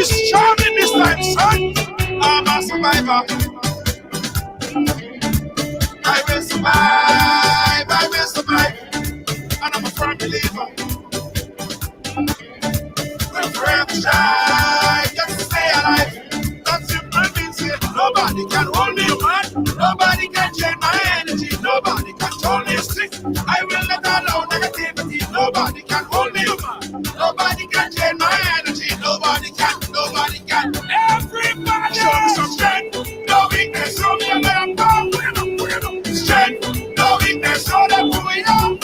be strong in this time, son. I'm a survivor. I will survive. I will survive. And I'm a firm believer. We'll forever shine. Just to stay alive. That's simple means it. Nobody can hold me, man. Nobody can change my energy. Nobody can hold me sick. I will not allow negativity. Nobody can hold me, man. Nobody can change my energy. Nobody can. Nobody can. Everybody show me some strength. No weakness. Show me where I'm going. Strength. No weakness. Show them who we are.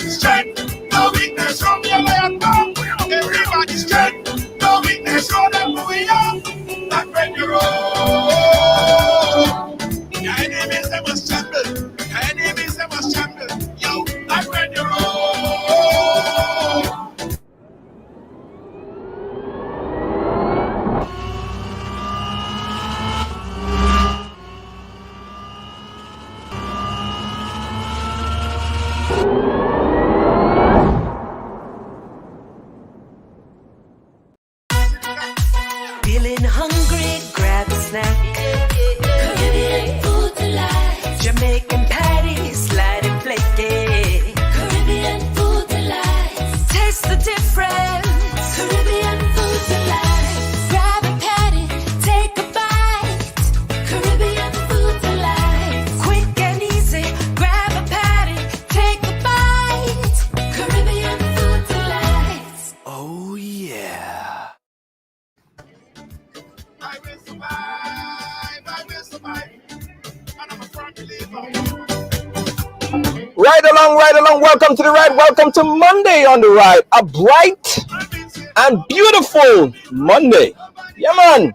Strength. No weakness. Show me where I'm going. Everybody strength. No weakness. Show them who we are. That when you roll. Your enemies, they must tremble. Your enemies, they must tremble. Yo, that when you roll. Feeling hungry, grab a snack. Caribbean food delight. Jamaican patties, light and flaky. Caribbean food delight. Taste the difference. Caribbean food delight. Grab a patty, take a bite. Caribbean food delight. Quick and easy, grab a patty, take a bite. Caribbean food delight. Oh yeah. I will survive. I will survive. And I'm a firm believer. Ride along, welcome to the ride, welcome to Monday on the ride. A bright and beautiful Monday. Yeah, man.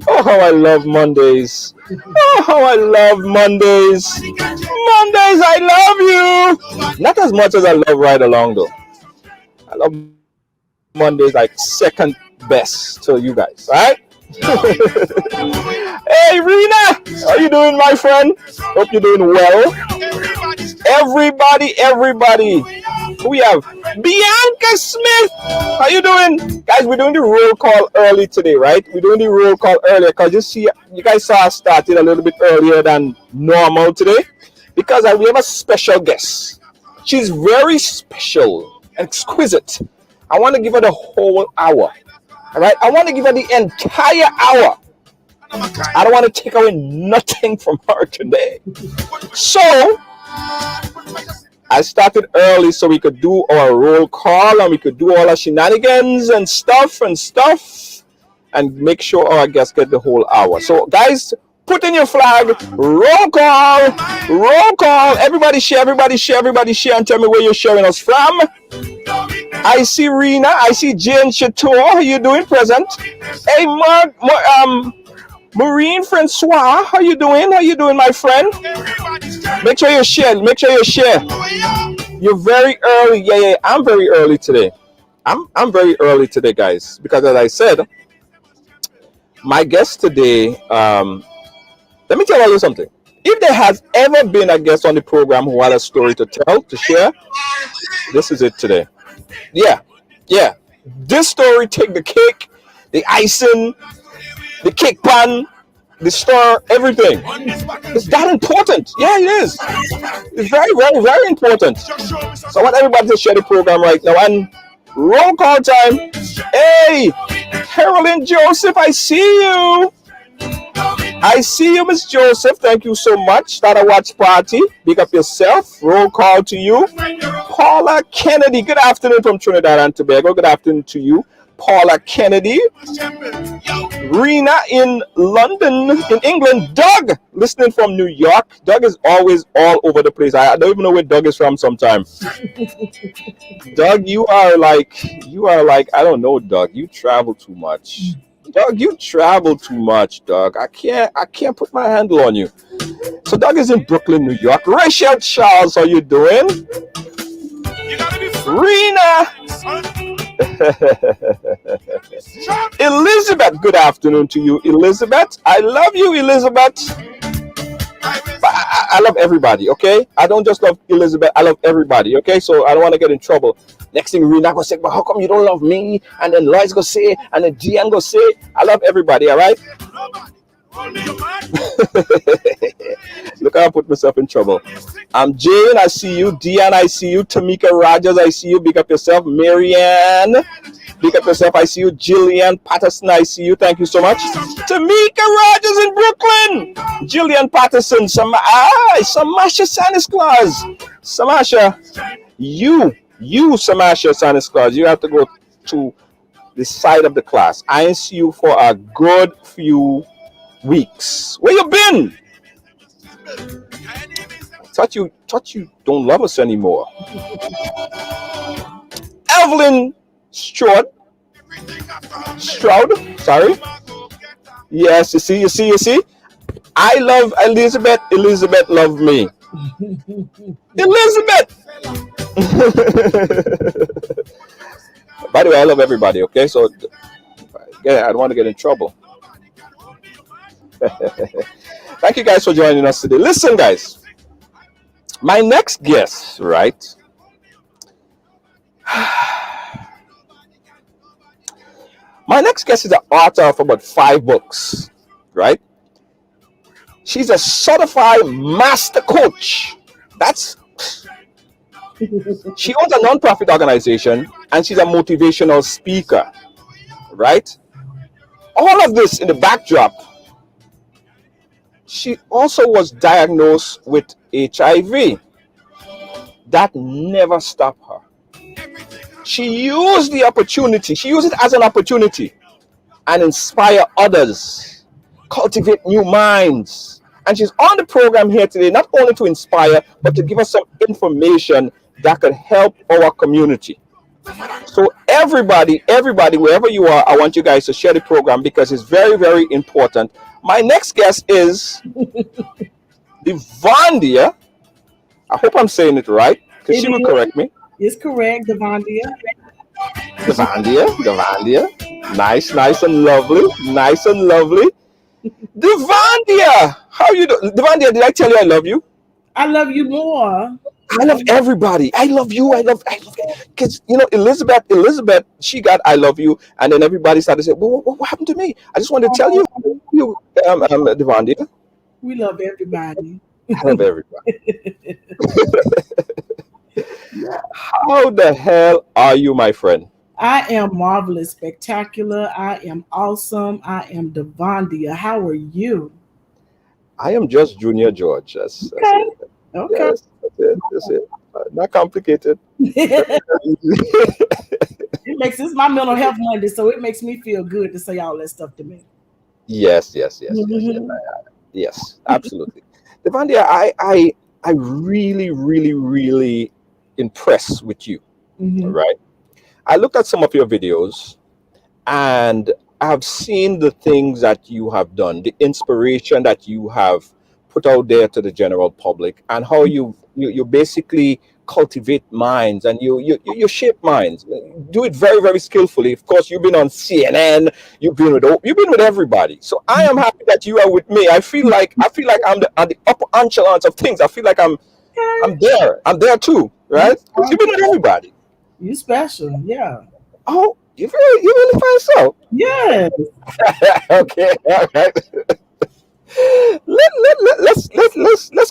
Oh, how I love Mondays. Oh, how I love Mondays. Mondays, I love you. Not as much as I love Ride Along, though. I love Mondays like second best to you guys, right? Hey, Rena, how you doing, my friend? Hope you're doing well. Everybody. We have Bianca Smith. How you doing? Guys, we're doing the roll call early today, right? We're doing the roll call earlier because you guys saw us started a little bit earlier than normal today because we have a special guest. She's very special, exquisite. I want to give her the whole hour. All right, I want to give her the entire hour. I don't want to take away nothing from her today. So I started early so we could do our roll call and we could do all our shenanigans and stuff and make sure our guests get the whole hour. So guys, put in your flag, roll call, everybody share, and tell me where you're sharing us from. I see Rena, I see Jane Chateau. How you doing, present? Hey, Maureen Francois, how you doing, my friend? Make sure you share. You're very early. Yeah, I'm very early today. I'm very early today, guys, because as I said, my guest today, let me tell you something. If there has ever been a guest on the program who had a story to tell, to share, this is it today. Yeah. This story take the cake, the icing, the cake pan, the star, everything. It's that important. Yeah, it is. It's very, very, very important. So I want everybody to share the program right now. And roll call time. Hey, Carolyn Joseph, I see you. Miss Joseph. Thank you so much. Start a watch party. Big up yourself. Roll call to you. Paula Kennedy. Good afternoon from Trinidad and Tobago. Good afternoon to you, Paula Kennedy. Rena in London, in England. Doug, listening from New York. Doug is always all over the place. I don't even know where Doug is from sometimes. Doug, you are like, I don't know, Doug. You travel too much. Doug, you travel too much, Doug. I can't put my handle on you. So Doug is in Brooklyn, New York. Rachel Charles, how you doing? Rena. Elizabeth, good afternoon to you, Elizabeth. I love you, Elizabeth. But I love everybody, okay? I don't just love Elizabeth, I love everybody, okay? So I don't want to get in trouble. Next thing Rena gonna say, but how come you don't love me? And then Lloyd's gonna say, and then Gian gonna say, I love everybody, all right? Nobody can hold me, man. Look how I put myself in trouble. Jane, I see you. Dion, I see you. Tamika Rogers, I see you. Big up yourself. Marianne, big up yourself. I see you. Jillian Patterson, I see you. Thank you so much. Tamika Rogers in Brooklyn. Jillian Patterson. Samasha Santa Claus. Samasha, Samasha Santa Claus. You have to go to the side of the class. I ain't see you for a good few weeks. Where you been? Thought you don't love us anymore. Evelyn Stroud. Sorry. Yes, you see. I love Elizabeth. Elizabeth love me. Elizabeth. By the way, I love everybody. Okay, so again, I don't want to get in trouble. Thank you guys for joining us today. Listen, guys, my next guest, right? My next guest is the author of about 5 books, right? She's a certified master coach. She owns a non-profit organization and she's a motivational speaker, right? All of this in the backdrop. She also was diagnosed with HIV. That never stopped her. She used the opportunity, she used it as an opportunity and inspire others, cultivate new minds. And she's on the program here today, not only to inspire, but to give us some information that could help our community. So everybody, wherever you are, I want you guys to share the program because it's very, very important. My next guest is Devandia. I hope I'm saying it right, because she will correct me. It's correct, Devandia. Devandia. Nice and lovely. Devandia, how you doing? Devandia, did I tell you I love you? I love you more. I love everybody. I love you. Because, Elizabeth, she got I love you. And then everybody started to say, well, what happened to me? I just wanted to tell you, Devandia. We love everybody. I love everybody. How the hell are you, my friend? I am marvelous, spectacular. I am awesome. I am Devandia. How are you? I am just Junior George. That's Okay. it. Yes, that's it. Not complicated. It makes this my mental health Monday, so it makes me feel good to say all that stuff to me. Yes, absolutely. Devandia, I really, really, really impressed with you. Right? I looked at some of your videos and I've seen the things that you have done, the inspiration that you have put out there to the general public, and how you basically cultivate minds and you shape minds. Do it very, very skillfully. Of course, you've been on CNN, you've been with everybody. So I am happy that you are with me. I feel like I'm at the upper echelons of things. I feel like I'm there too, right? You've been with everybody. You special, yeah. Oh, you really find so? Yes. Okay, all right. Let's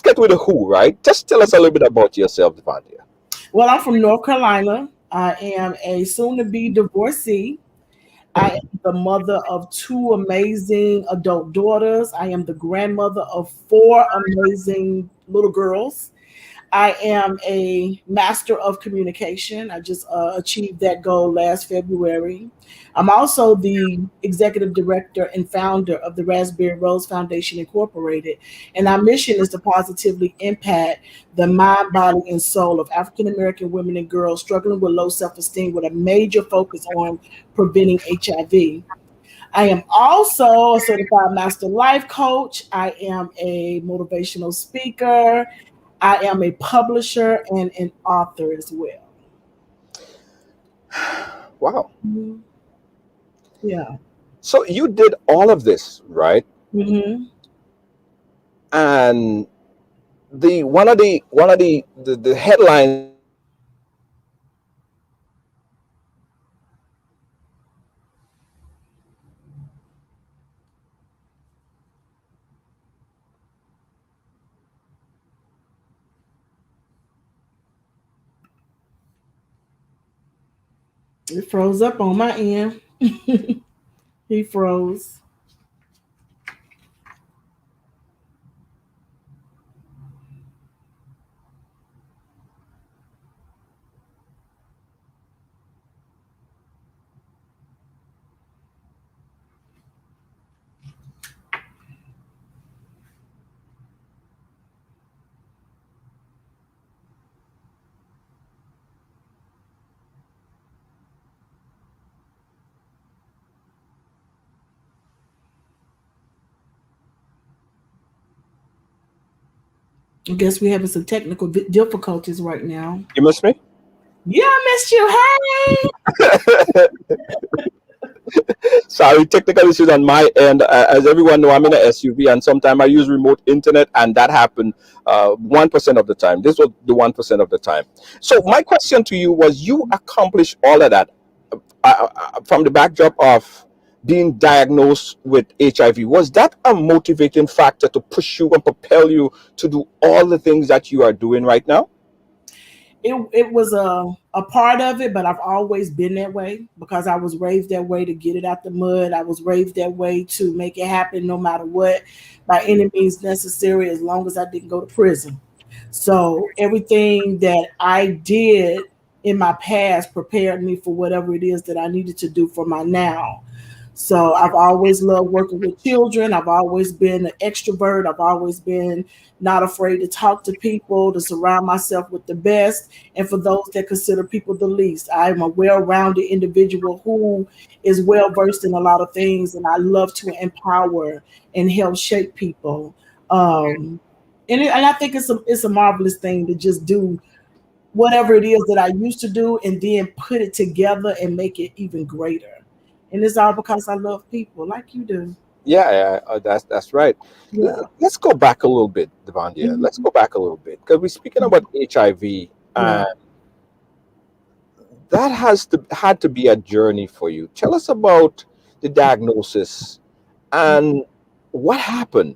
get with the who, right? Just tell us a little bit about yourself, Devandia. Well, I'm from North Carolina. I am a soon-to-be divorcee. I am the mother of 2 amazing adult daughters. I am the grandmother of 4 amazing little girls. I am a master of communication. I just achieved that goal last February. I'm also the executive director and founder of the Raspberry Rose Foundation Incorporated. And our mission is to positively impact the mind, body, and soul of African American women and girls struggling with low self-esteem with a major focus on preventing HIV. I am also a certified master life coach. I am a motivational speaker. I am a publisher and an author as well. Wow. Yeah. So you did all of this, right? And one of the headlines It froze up on my end. He froze. I guess we're having some technical difficulties right now. You miss me? Yeah, I missed you. Hey. Sorry, technical issues on my end. As everyone know, I'm in a SUV, and sometimes I use remote internet, and that happened 1% of the time. This was the 1% of the time. So my question to you was: you accomplished all of that from the backdrop of being diagnosed with HIV. Was that a motivating factor to push you and propel you to do all the things that you are doing right now? It was a part of it, but I've always been that way because I was raised that way to get it out the mud. I was raised that way to make it happen no matter what, by any means necessary, as long as I didn't go to prison. So everything that I did in my past prepared me for whatever it is that I needed to do for my now. So I've always loved working with children. I've always been an extrovert. I've always been not afraid to talk to people, to surround myself with the best. And for those that consider people the least, I'm a well rounded individual who is well versed in a lot of things. And I love to empower and help shape people. Um, and I think it's a marvelous thing to just do whatever it is that I used to do and then put it together and make it even greater. And it's all because I love people like you do. Yeah, yeah, that's right. Yeah. Let's go back a little bit, Devandia. Mhm. Let's go back a little bit because we're speaking about HIV, Yeah. and that has to had to be a journey for you. Tell us about the diagnosis and what happened.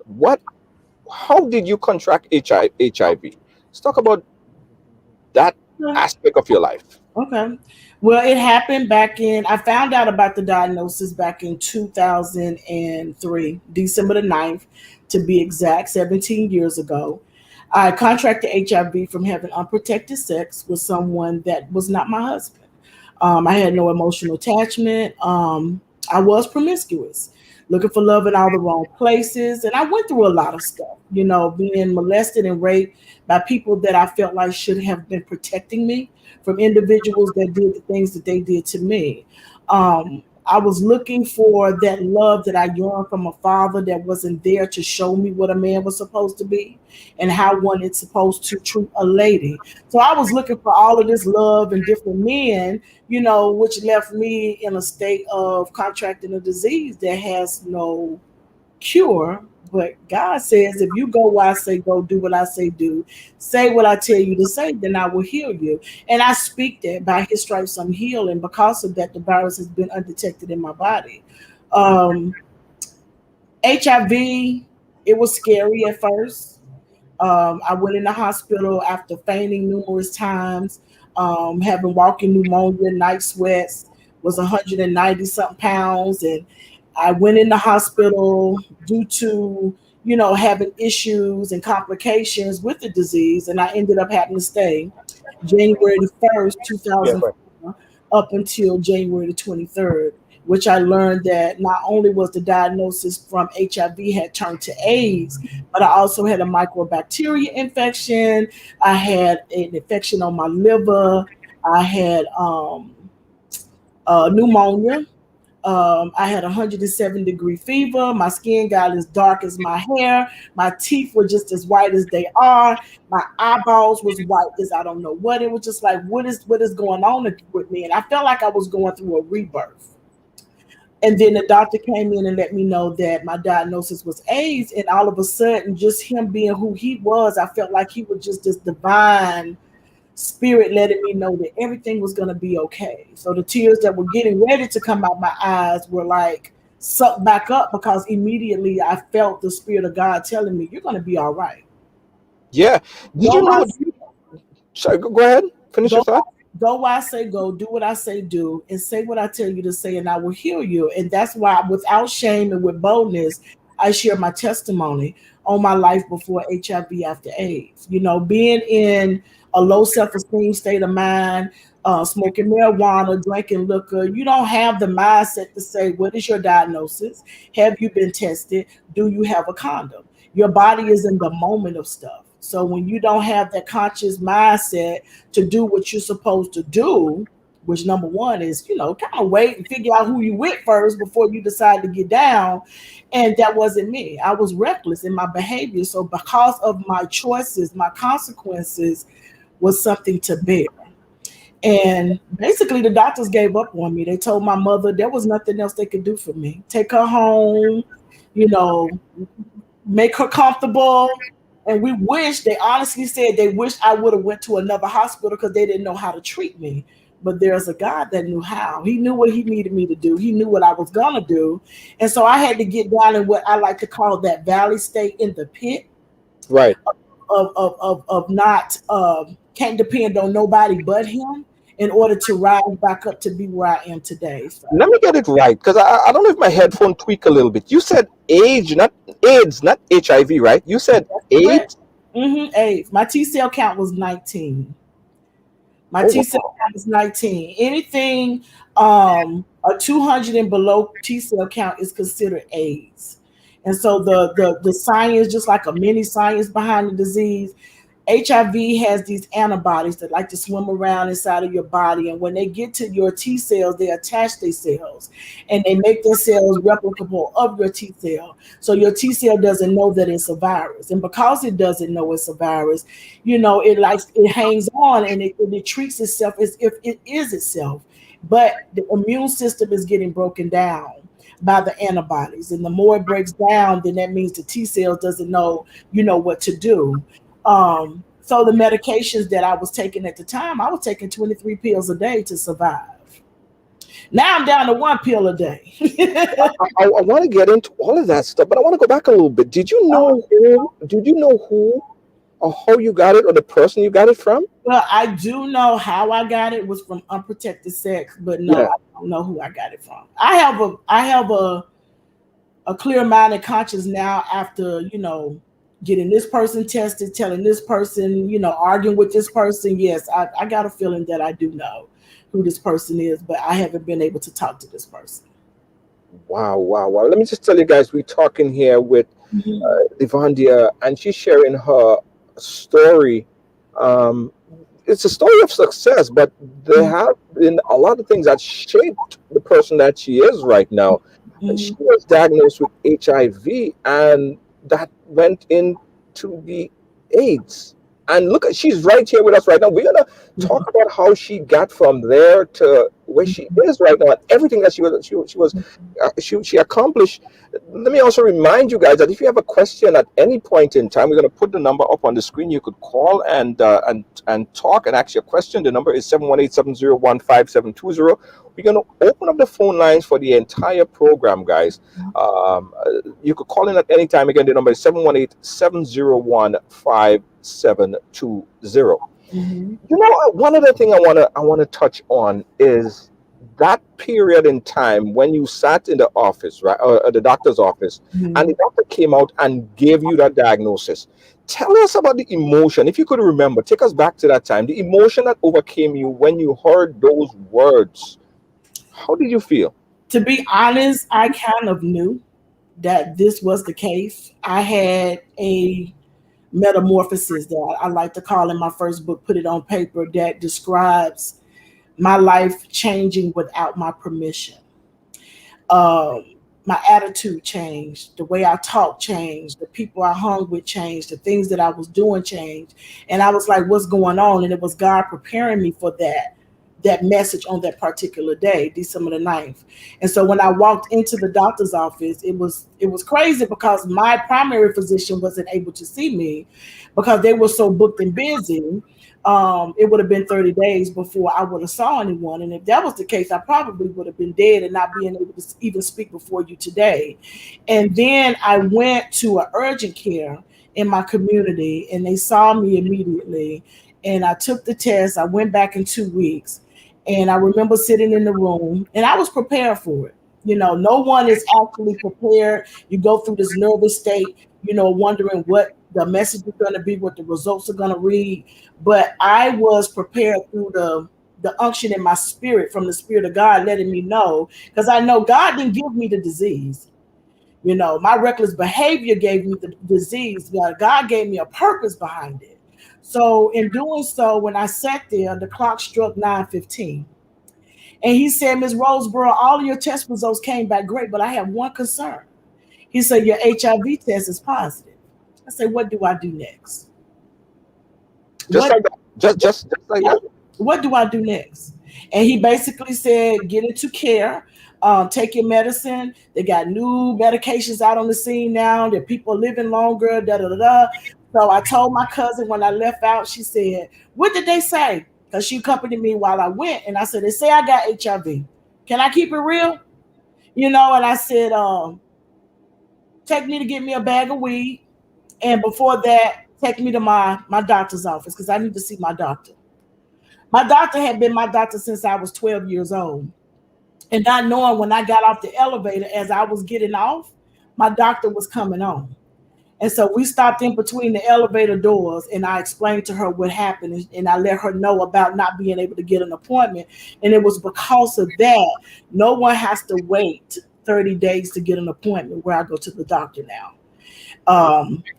How did you contract HIV? Let's talk about that Okay. aspect of your life. Okay. Well, it happened back in, I found out about the diagnosis back in 2003, December the 9th, to be exact, 17 years ago. I contracted HIV from having unprotected sex with someone that was not my husband. I had no emotional attachment. I was promiscuous, looking for love in all the wrong places. And I went through a lot of stuff, being molested and raped by people that I felt like should have been protecting me from individuals that did the things that they did to me. I was looking for that love that I yearned from a father that wasn't there to show me what a man was supposed to be and how one is supposed to treat a lady. So I was looking for all of this love in different men, which left me in a state of contracting a disease that has no cure. But God says, if you go where I say go, do what I say do, say what I tell you to say, then I will heal you. And I speak that by his stripes I'm healed. And because of that, the virus has been undetected in my body. Um, HIV, it was scary at first. I went in the hospital after fainting numerous times, having walking pneumonia, night sweats, was 190 something pounds. And I went in the hospital due to, having issues and complications with the disease. And I ended up having to stay January the 1st, Yeah, right. 2004, up until January the 23rd, which I learned that not only was the diagnosis from HIV had turned to AIDS, but I also had a microbacteria infection. I had an infection on my liver. I had pneumonia. I had 107-degree fever. My skin got as dark as my hair. My teeth were just as white as they are. My eyeballs was white as I don't know what. It was just like, what is going on with me? And I felt like I was going through a rebirth. And then the doctor came in and let me know that my diagnosis was AIDS. And all of a sudden, just him being who he was, I felt like he was just this divine spirit letting me know that everything was going to be okay. So the tears that were getting ready to come out my eyes were like sucked back up because immediately I felt the spirit of God telling me, you're going to be all right. Yeah. Did Go you by know? Sorry, go ahead. Finish your go by, thought. go where I say go, do what I say do, and say what I tell you to say, and I will heal you. And that's why, without shame and with boldness, I share my testimony on my life before HIV, after AIDS. You know, being in a low self-esteem state of mind, smoking marijuana, drinking liquor, you don't have the mindset to say, what is your diagnosis? Have you been tested? Do you have a condom? Your body is in the moment of stuff. So when you don't have that conscious mindset to do what you're supposed to do, which number one is, you know, kind of wait and figure out who you with first before you decide to get down. And that wasn't me. I was reckless in my behavior. So because of my choices, my consequences was something to bear. And basically the doctors gave up on me. They told my mother there was nothing else they could do for me. Take her home, you know, make her comfortable. And they honestly said they wish I would have went to another hospital because they didn't know how to treat me. But there's a God that knew how. He knew what he needed me to do. He knew what I was going to do. And so I had to get down in what I like to call that valley state, in the pit. Right. Of not, can't depend on nobody but him in order to rise back up to be where I am today. So, Let me get it right, because I don't know if my headphone tweak a little bit. You said age, not AIDS, not HIV, right? You said AIDS. AIDS. My T cell count was 19. My Oh, T cell wow. count is 19. Anything a 200 and below T cell count is considered AIDS. And so the science, just like a mini science behind the disease, HIV has these antibodies that like to swim around inside of your body. And when they get to your T cells, they attach their cells and they make their cells replicable of your T cell. So your T cell doesn't know that it's a virus. And because it doesn't know it's a virus, you know, it hangs on and it treats itself as if it is itself. But the immune system is getting broken down by the antibodies. And the more it breaks down, then that means the T cells doesn't know, you know, what to do. So the medications that I was taking at the time, I was taking 23 pills a day to survive. Now I'm down to one pill a day. I want to get into all of that stuff, but I want to go back a little bit. Did you know who? Did you know who or how you got it, or the person you got it from? Well, I do know how I got it was from unprotected sex, but no, Yeah. I don't know who I got it from. I have a clear mind and conscience now after, you know, getting this person tested, telling this person, you know, arguing with this person. Yes, I got a feeling that I do know who this person is, but I haven't been able to talk to this person. Wow, wow, wow. Let me just tell you guys, we're talking here with Mhm. Evandia, and she's sharing her story. Um, it's a story of success, but there have been a lot of things that shaped the person that she is right now. She Mhm. was diagnosed with HIV, and that went into the AIDS. And look, she's right here with us right now. We're gonna talk about how she got from there to where she is right now, and everything that she accomplished. Let me also remind you guys that if you have a question at any point in time, we're going to put the number up on the screen. You could call and talk and ask your question. The number is 718-701-5720. We're going to open up the phone lines for the entire program, guys. You could call in at any time. Again, the number is 718-701-5720. Mhm. You know, one other thing I want to touch on is that period in time when you sat in the office, right, or the doctor's office, and the Mhm. doctor came out and gave you that diagnosis. Tell us about the emotion, if you could remember. Take us back to that time. The emotion that overcame you when you heard those words. How did you feel? To be honest, I kind of knew that this was the case. I had a metamorphosis that I like to call in my first book, Put It on Paper, that describes my life changing without my permission. Um, my attitude changed, the way I talked changed, the people I hung with changed, the things that I was doing changed. And I was like, what's going on? And it was God preparing me for that message on that particular day, December the 9th. And so when I walked into the doctor's office, it was crazy because my primary physician wasn't able to see me because they were so booked and busy. It would have been 30 days before I would have saw anyone. And if that was the case, I probably would have been dead and not being able to even speak before you today. And then I went to an urgent care in my community and they saw me immediately. and I took the test. I went back in 2 weeks, and I remember sitting in the room, and I was prepared for it. No one is actually prepared. You go through this nervous state, wondering what the message is going to be, what the results are going to read. But I was prepared through the unction in my spirit from the Spirit of God, letting me know, because I know God didn't give me the disease. My reckless behavior gave me the disease, but God gave me a purpose behind it. So in doing so, when I sat there, the clock struck 9:15. And he said, Ms. Roseboro, all of your test results came back great, but I have one concern. He said, your HIV test is positive. I said, what do I do next? Just What like that. Just like that. what do I do next? And he basically said, get into care, take your medicine. They got new medications out on the scene now. That people are living longer, da da da da. So I told my cousin when I left out, she said, what did they say? Because she accompanied me while I went. And I said, they say I got HIV. Can I keep it real? And I said, take me to get me a bag of weed. And before that, take me to my doctor's office because I need to see my doctor. My doctor had been my doctor since I was 12 years old. And not knowing when I got off the elevator, as I was getting off, my doctor was coming on. And so we stopped in between the elevator doors and I explained to her what happened and I let her know about not being able to get an appointment. And it was because of that, no one has to wait 30 days to get an appointment where I go to the doctor now.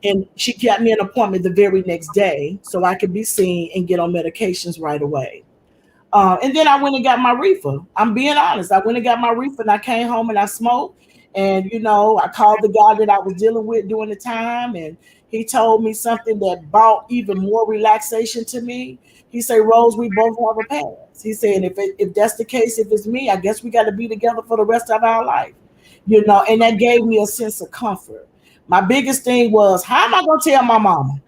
And she got me an appointment the very next day so I could be seen and get on medications right away. And then I went and got my reefer. I'm being honest. I went and got my reefer and I came home and I smoked. And, I called the guy that I was dealing with during the time. And he told me something that brought even more relaxation to me. He said, Rose, we both have a past. He said, if that's the case, if it's me, I guess we got to be together for the rest of our life. And that gave me a sense of comfort. My biggest thing was, how am I going to tell my mama?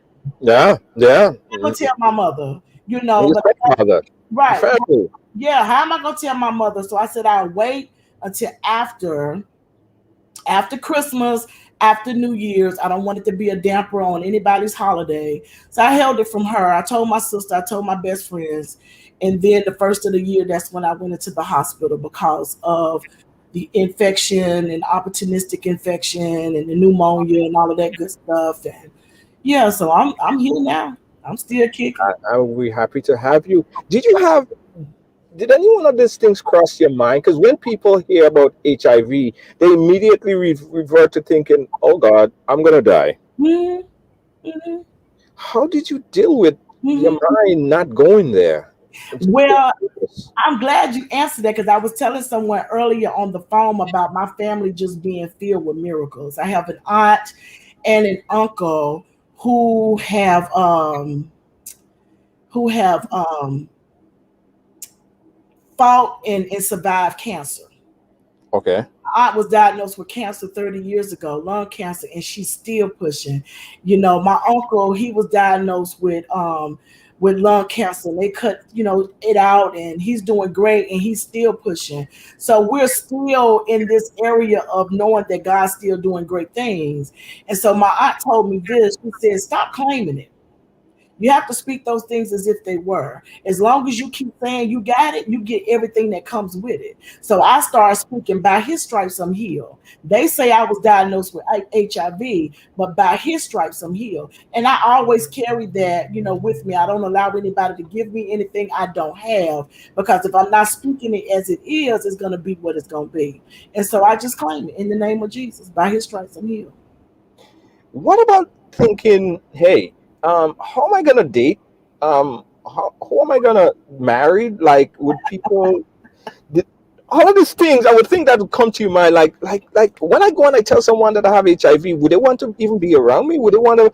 Yeah, yeah. I'm going to tell my mother, And your but stepmother, your right. family. Yeah, how am I gonna tell my mother? So I said I'll wait until after Christmas, after New Year's. I don't want it to be a damper on anybody's holiday. So I held it from her. I told my sister, I told my best friends. And then the first of the year, that's when I went into the hospital because of the infection and opportunistic infection and the pneumonia and all of that good stuff. And yeah, so I'm here now. I'm still kicking. I will be happy to have you. Did any one of these things cross your mind? Because when people hear about HIV, they immediately revert to thinking, "Oh God, I'm gonna die." Mhm, mhm, How did you deal with your mhm. mind not going there? And just stay Well, focused? I'm glad you answered that because I was telling someone earlier on the phone about my family just being filled with miracles. I have an aunt and an uncle who have um who have fought and survived cancer. Okay. My aunt was diagnosed with cancer 30 years ago, lung cancer, and she's still pushing. My uncle, he was diagnosed with lung cancer. And they cut, it out and he's doing great and he's still pushing. So we're still in this area of knowing that God's still doing great things. And so my aunt told me this. She said, stop claiming it. You have to speak those things as if they were. As long as you keep saying you got it, you get everything that comes with it. So I started speaking, by his stripes I'm healed. They say I was diagnosed with HIV, but by his stripes I'm healed. And I always carry that, with me. I don't allow anybody to give me anything I don't have, because if I'm not speaking it as it is, it's going to be what it's going to be. And so I just claim it in the name of Jesus. By his stripes I'm healed. What about thinking, hey, how am I gonna date? Who am I gonna marry? Like, would people? Did, all of these things, I would think that would come to your mind. Like when I go and I tell someone that I have HIV, would they want to even be around me? Would they want to,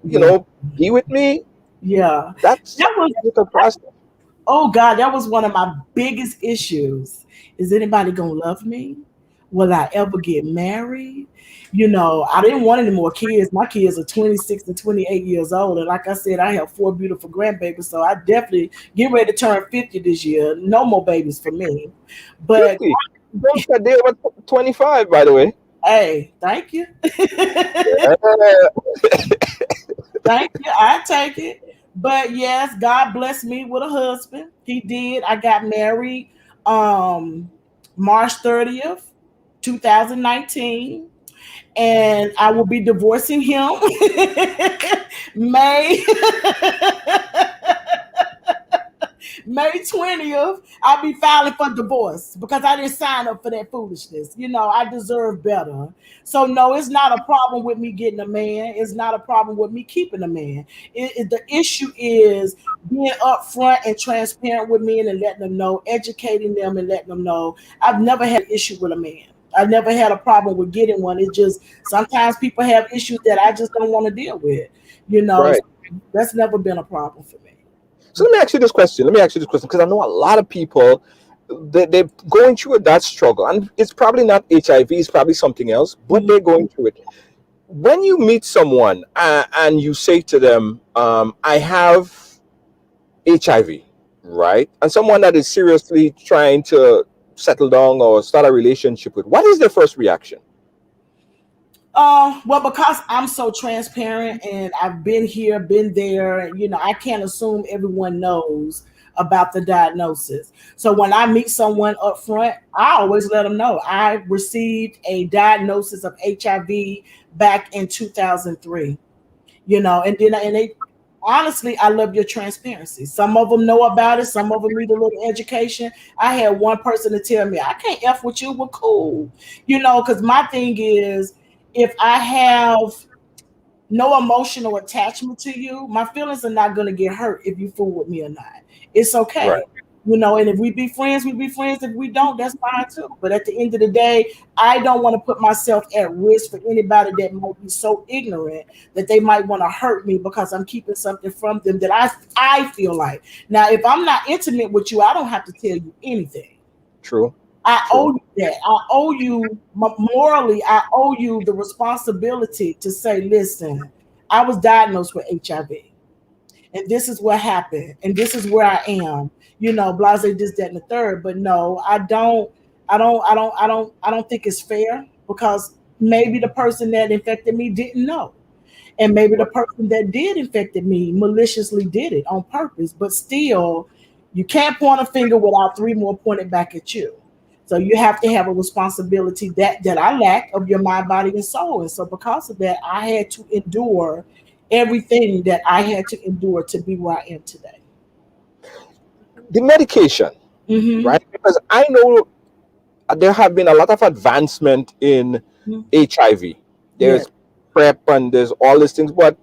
Yeah. be with me? Yeah. That's That was a process. Oh God, that was one of my biggest issues. Is anybody gonna love me? Will I ever get married? I didn't want any more kids. My kids are 26 and 28 years old. And like I said, I have 4 beautiful grandbabies. So I definitely get ready to turn 50 this year. No more babies for me. But 50. Don't say they were 25, by the way. hey, thank you. Yeah. Thank you. I take it. But yes, God blessed me with a husband. He did. I got married um March 30th, 2019. And I will be divorcing him May May 20th. I'll be filing for divorce because I didn't sign up for that foolishness. I deserve better. So no, it's not a problem with me getting a man. It's not a problem with me keeping a man. The issue is being upfront and transparent with men and letting them know, educating them and letting them know. I've never had an issue with a man. I never had a problem with getting one. It's just sometimes people have issues that I just don't want to deal with. Right. That's never been a problem for me. So let me ask you this question. Because I know a lot of people, they're going through that struggle, and it's probably not HIV, it's probably something else, but they're going through it. When you meet someone and you say to them, I have HIV, right? And someone that is seriously trying to settle down or start a relationship with, what is their first reaction? Well, because I'm so transparent and I've been here, been there, I can't assume everyone knows about the diagnosis. So when I meet someone up front, I always let them know I received a diagnosis of HIV back in 2003. And they honestly, I love your transparency. Some of them know about it, some of them need a little education. I had one person to tell me, I can't F with you, we're cool. Because my thing is, if I have no emotional attachment to you, my feelings are not going to get hurt if you fool with me or not. It's okay. Right. And if we be friends, we be friends. If we don't, that's fine too. But at the end of the day, I don't want to put myself at risk for anybody that might be so ignorant that they might want to hurt me because I'm keeping something from them that I feel like. Now, if I'm not intimate with you, I don't have to tell you anything. True. I owe you that. I owe you morally. I owe you the responsibility to say, listen, I was diagnosed with HIV, and this is what happened, and this is where I am. Blase this, that, and the third. But no, I don't. I don't think it's fair because maybe the person that infected me didn't know. And maybe the person that did infected me maliciously did it on purpose. But still, you can't point a finger without three more pointed back at you. So you have to have a responsibility that I lack of your mind, body, and soul. And so because of that, I had to endure everything that I had to endure to be where I am today. The medication, Mm-hmm. right? Because I know there have been a lot of advancement in HIV. Yes. There's PrEP and there's all these things, but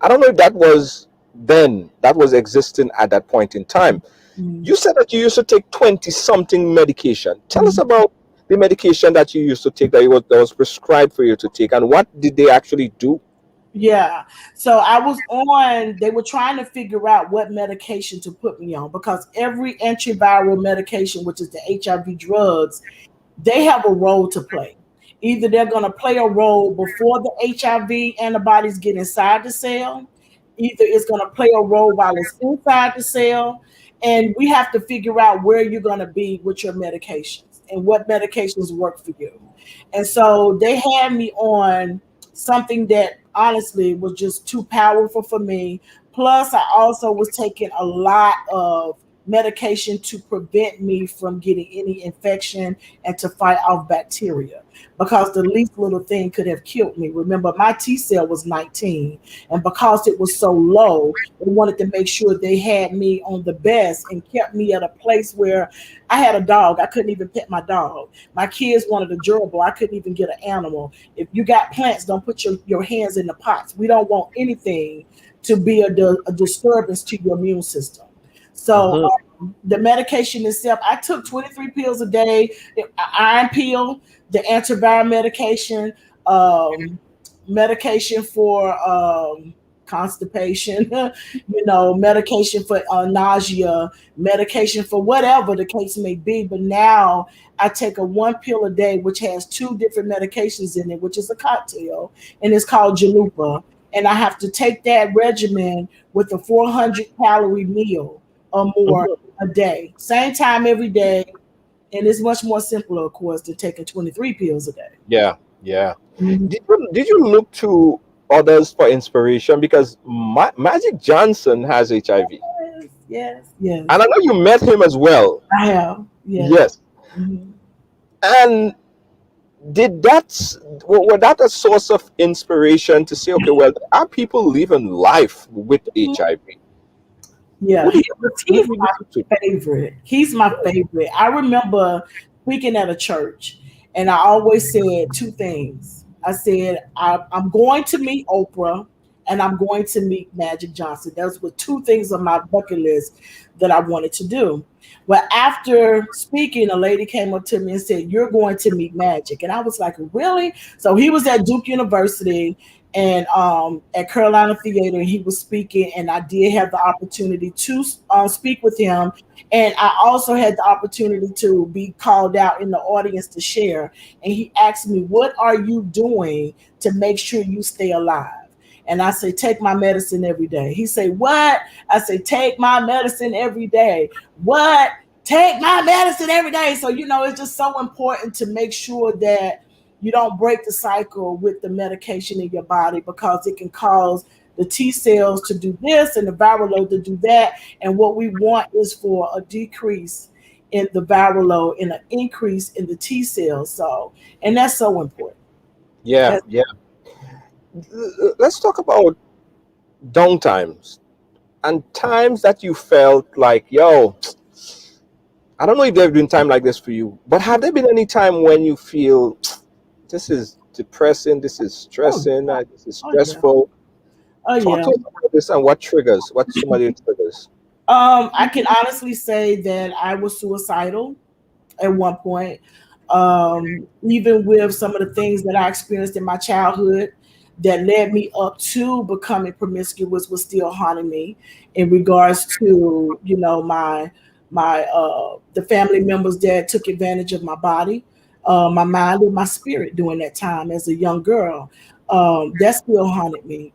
I don't know if that was then, that was existing at that point in time. Mm-hmm. You said that you used to take 20 something medication. Tell us about the medication that you used to take that was prescribed for you to take, and what did they actually do? Yeah. So I was on, they were trying to figure out what medication to put me on because every antiviral medication, which is the HIV drugs, they have a role to play. Either they're going to play a role before the HIV antibodies get inside the cell, either it's going to play a role while it's inside the cell. And we have to figure out where you're going to be with your medications and what medications work for you. And so they had me on something that honestly was just too powerful for me. Plus, I also was taking a lot of medication to prevent me from getting any infection and to fight off bacteria because the least little thing could have killed me. Remember, my T cell was 19, and because it was so low, they wanted to make sure they had me on the best and kept me at a place where I had a dog. I couldn't even pet my dog. My kids wanted a gerbil. I couldn't even get an animal. If you got plants, don't put your hands in the pots. We don't want anything to be a disturbance to your immune system. So the medication itself, I took 23 pills a day, iron pill, the antiviral medication, medication for constipation, medication for nausea, medication for whatever the case may be. But now I take a one pill a day, which has two different medications in it, which is a cocktail, and it's called Jalupa. And I have to take that regimen with a 400-calorie meal or more a day, same time every day, and it's much more simpler, of course, than taking 23 pills a day. Yeah. Mhm. Did you look to others for inspiration because Magic Johnson has HIV. Yes, yes, yes. And I know you met him as well. I have. Yes. Yes. Mhm. And did that were that a source of inspiration to say, okay, well, are people living life with HIV? Yeah, Who do you, who he's do you my listen to? favorite. He's my favorite. I remember speaking at a church, and I always said two things. I said, I'm going to meet Oprah, and I'm going to meet Magic Johnson. Those were two things on my bucket list that I wanted to do. Well, after speaking, a lady came up to me and said, "You're going to meet Magic." And I was like, "Really?" So he was at Duke University and at Carolina Theater, and he was speaking, and I did have the opportunity to speak with him, and I also had the opportunity to be called out in the audience to share. And he asked me, "What are you doing to make sure you stay alive?" And I say, "Take my medicine every day." He say, "What?" I say, "Take my medicine every day." What? Take my medicine every day. So, it's just so important to make sure that you don't break the cycle with the medication in your body, because it can cause the T cells to do this and the viral load to do that. And what we want is for a decrease in the viral load and an increase in the T cells. So, and that's so important. Yeah, That's, yeah. Let's talk about down times and times that you felt like, yo, I don't know if there have been time like this for you, but have there been any time when you feel this is depressing, this is oh, stressing, this is oh yeah. stressful? Oh Talk yeah. to us about this and what some of the triggers. I can honestly say that I was suicidal at one point. Even with some of the things that I experienced in my childhood that led me up to becoming promiscuous was still haunting me in regards to, my the family members that took advantage of my body, my mind and my spirit during that time as a young girl. That still haunted me.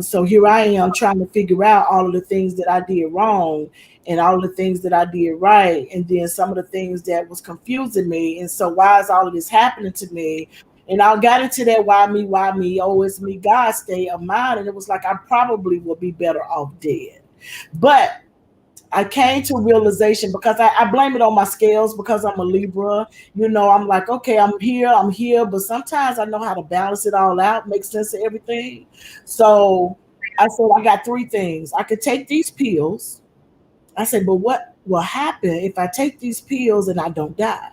So here I am trying to figure out all of the things that I did wrong and all of the things that I did right, and then some of the things that was confusing me. And so, why is all of this happening to me? And I got into that why me, oh, it's me, God state of mind. And it was like I probably would be better off dead. But I came to realization, because I blame it on my scales, because I'm a Libra. I'm like, okay, I'm here, but sometimes I know how to balance it all out, make sense of everything. So I said, I got three things. I could take these pills. I said, but what will happen if I take these pills and I don't die?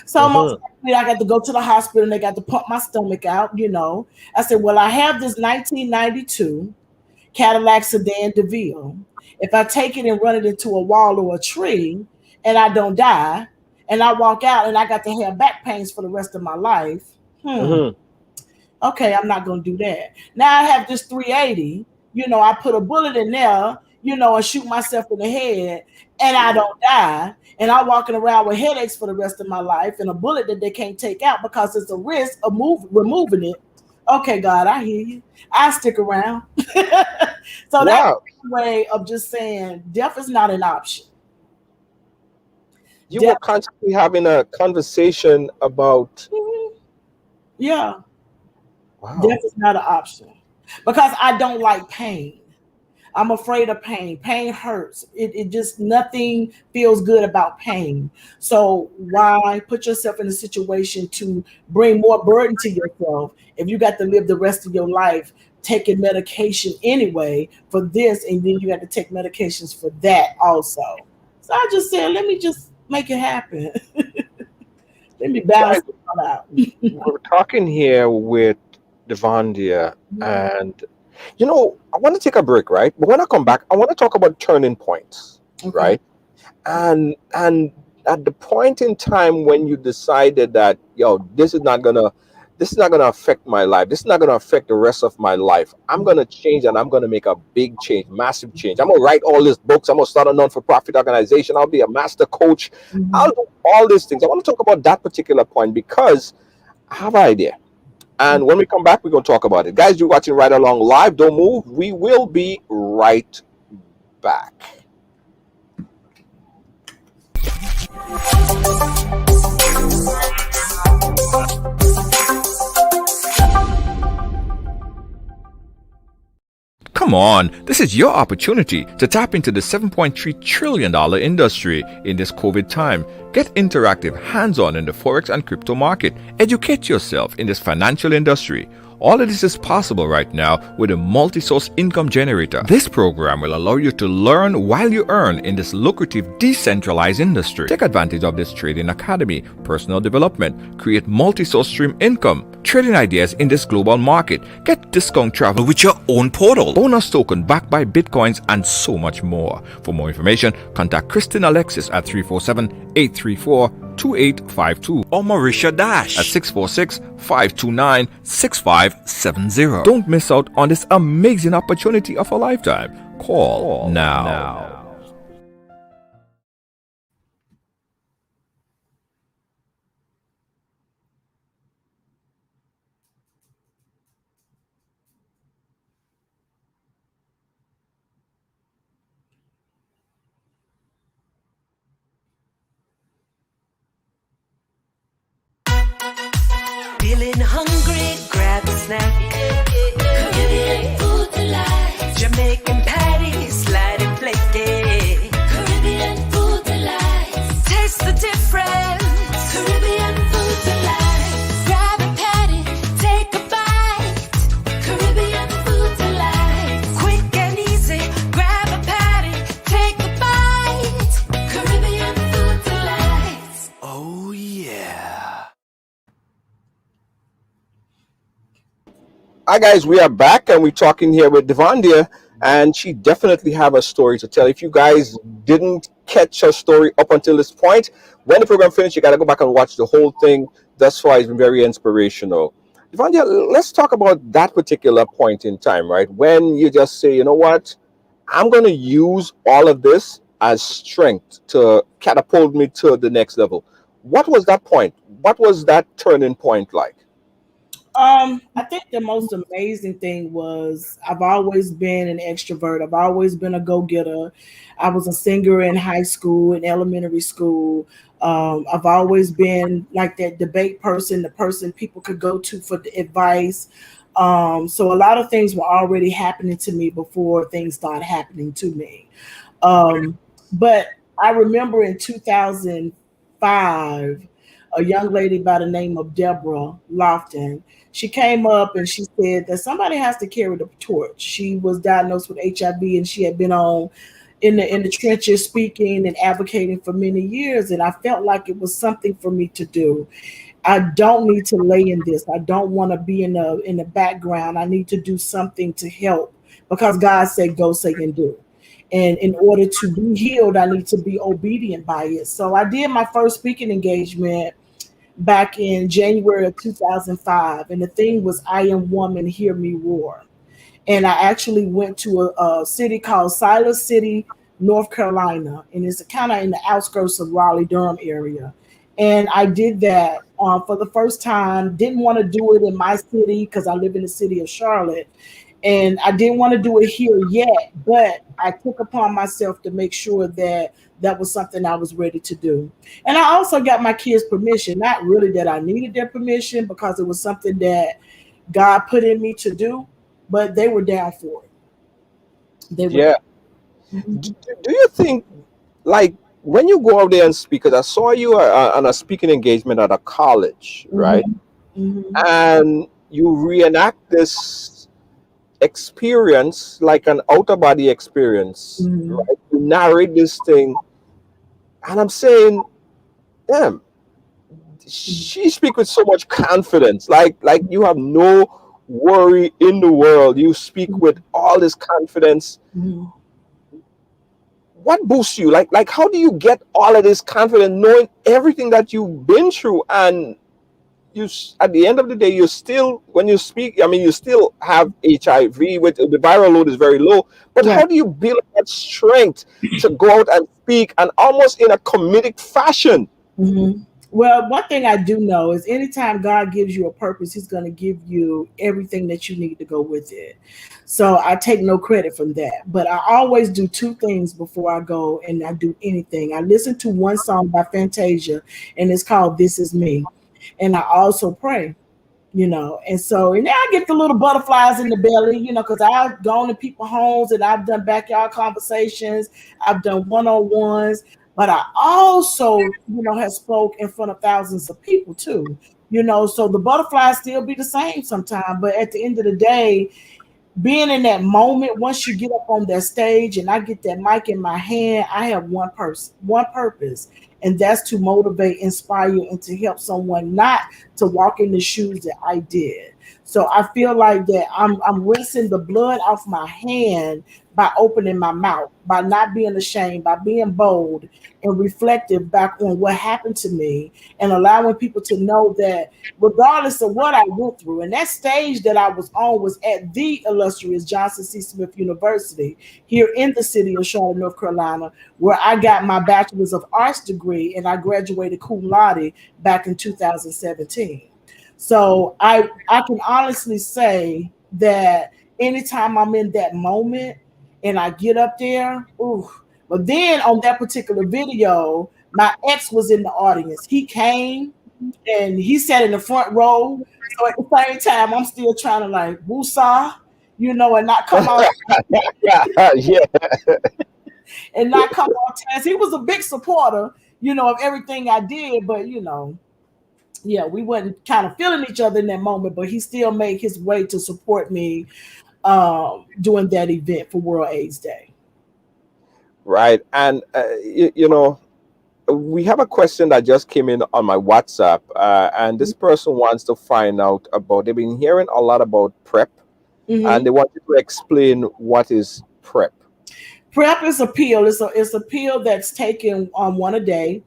So most Hmm. likely I got to go to the hospital and they got to pump my stomach out. I said, well, I have this 1992 Cadillac sedan DeVille. If I take it and run it into a wall or a tree and I don't die, and I walk out and I got to have back pains for the rest of my life, Hmm. okay, I'm not going to do that. Now I have this 380, I put a bullet in there, and shoot myself in the head, and I don't die. And I'm walking around with headaches for the rest of my life and a bullet that they can't take out because it's a risk of removing it. Okay, God, I hear you. I stick around. So that's Wow. a way of just saying death is not an option. You were Death, constantly having a conversation about mhm, yeah, death wow. is not an option because I don't like pain. I'm afraid of pain. Pain hurts. It just, nothing feels good about pain. So why put yourself in a situation to bring more burden to yourself if you got to live the rest of your life taking medication anyway for this, and then you got to take medications for that also. So I just said, let me just make it happen. Let me balance Guys, it all out. we're talking here with Devandia, and I want to take a break, right? But when I come back, I want to talk about turning points, Okay. right? And at the point in time when you decided that, yo, this is not gonna affect my life. This is not gonna affect the rest of my life. I'm gonna change and I'm gonna make a big change, massive change. I'm gonna write all these books. I'm gonna start a non-for-profit organization. I'll be a master coach. I'll Mhm. do all these things. I want to talk about that particular point because I have an idea. And when we come back, we're going to talk about it. Guys, you're watching Right Along Live. Don't move. We will be right back. Come on, this is your opportunity to tap into the $7.3 trillion industry in this COVID time. Get interactive, hands-on in the Forex and crypto market. Educate yourself in this financial industry. All of this is possible right now with a multi-source income generator. This program will allow you to learn while you earn in this lucrative decentralized industry. Take advantage of this trading academy, personal development, create multi-source stream income, trading ideas in this global market, get discount travel with your own portal, bonus token backed by bitcoins, and so much more. For more information, contact Kristen Alexis at 347-834-2852 or Marisha Dash at 646-529-6570. Don't miss out on this amazing opportunity of a lifetime. Call now. Feeling hungry, grab a snack. Caribbean food delight. Jamaican patties, slide and flaky. Caribbean food delight. Taste the difference. Caribbean food delight. Grab a patty, take a bite. Caribbean food delight. Quick and easy, grab a patty, take a bite. Caribbean food delight. Oh yeah. Hi guys, we are back and we're talking here with Devondia, and she definitely have a story to tell. If you guys didn't catch her story up until this point, when the program finished, you got to go back and watch the whole thing. Thus far, it's been very inspirational. Devondia, let's talk about that particular point in time, right? When you just say, you know what, I'm going to use all of this as strength to catapult me to the next level. What was that point? What was that turning point like? I think the most amazing thing was I've always been an extrovert. I've always been a go-getter. I was a singer in high school, in elementary school. I've always been like that debate person, the person people could go to for the advice. So a lot of things were already happening to me before things started happening to me. But I remember in 2005, a young lady by the name of Deborah Lofton. She came up and she said that somebody has to carry the torch. She was diagnosed with HIV and she had been on in the trenches speaking and advocating for many years. And I felt like it was something for me to do. I don't need to lay in this. I don't want to be in the background. I need to do something to help because God said, go say and do. And in order to be healed, I need to be obedient by it. So I did my first speaking engagement back in January of 2005. And the thing was, I Am Woman, Hear Me Roar. And I actually went to a city called Silas City, North Carolina. And it's kind of in the outskirts of Raleigh-Durham area. And I did that for the first time. Didn't want to do it in my city because I live in the city of Charlotte. And I didn't want to do it here yet, but I took upon myself to make sure that that was something I was ready to do. And I also got my kids' permission, not really that I needed their permission because it was something that God put in me to do, but they were down for it. They were. Yeah. Do you think, like, when you go out there and speak, because I saw you on a speaking engagement at a college, right? Mm-hmm. And you reenact this experience like an outer body experience, Mm-hmm. right? You narrate this thing, and I'm saying, damn, she speak with so much confidence, like you have no worry in the world. You speak with all this confidence. Mm-hmm. What boosts you? Like how do you get all of this confidence, knowing everything that you've been through, and at the end of the day, you still, when you speak, I mean, you still have HIV, with the viral load is very low, but Yeah. how do you build that strength to go out and speak, and almost in a comedic fashion? Mm-hmm. Well, one thing I do know is anytime God gives you a purpose, He's going to give you everything that you need to go with it. So I take no credit from that. But I always do two things before I go and I do anything. I listen to one song by Fantasia, and it's called This Is Me. And I also pray. And so, and now I get the little butterflies in the belly, because I've gone to people's homes and I've done backyard conversations, I've done one-on-ones, but I also, have spoke in front of thousands of people too. So the butterflies still be the same sometimes, but at the end of the day, being in that moment, once you get up on that stage and I get that mic in my hand, I have one person, one purpose, and that's to motivate, inspire, and to help someone not to walk in the shoes that I did. So I feel like that I'm rinsing the blood off my hand by opening my mouth, by not being ashamed, by being bold and reflective back on what happened to me, and allowing people to know that regardless of what I went through. And that stage that I was on was at the illustrious Johnson C. Smith University here in the city of Charlotte, North Carolina, where I got my bachelor's of arts degree and I graduated cum laude back in 2017. So I can honestly say that anytime I'm in that moment and I get up there, ooh. But then on that particular video, my ex was in the audience. He came and he sat in the front row. So at the same time, I'm still trying to like woosah, and not come out Yeah. and not come off task. He was a big supporter, of everything I did, but yeah, we wasn't kind of feeling each other in that moment, but he still made his way to support me doing that event for World AIDS Day. Right. And we have a question that just came in on my WhatsApp, and this person wants to find out about. They've been hearing a lot about PrEP, and they want you to explain what is PrEP. PrEP is a pill. It's a pill that's taken once a day,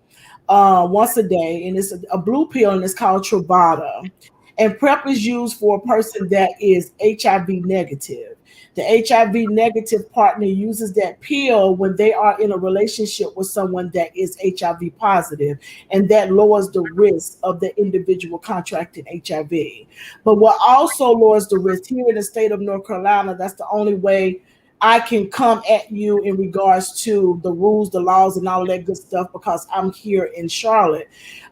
and it's a blue pill, and it's called Truvada. And PrEP is used for a person that is HIV negative. The HIV negative partner uses that pill when they are in a relationship with someone that is HIV positive, and that lowers the risk of the individual contracting HIV. But what also lowers the risk here in the state of North Carolina, that's the only way I can come at you in regards to the rules, the laws, and all of that good stuff, because I'm here in Charlotte.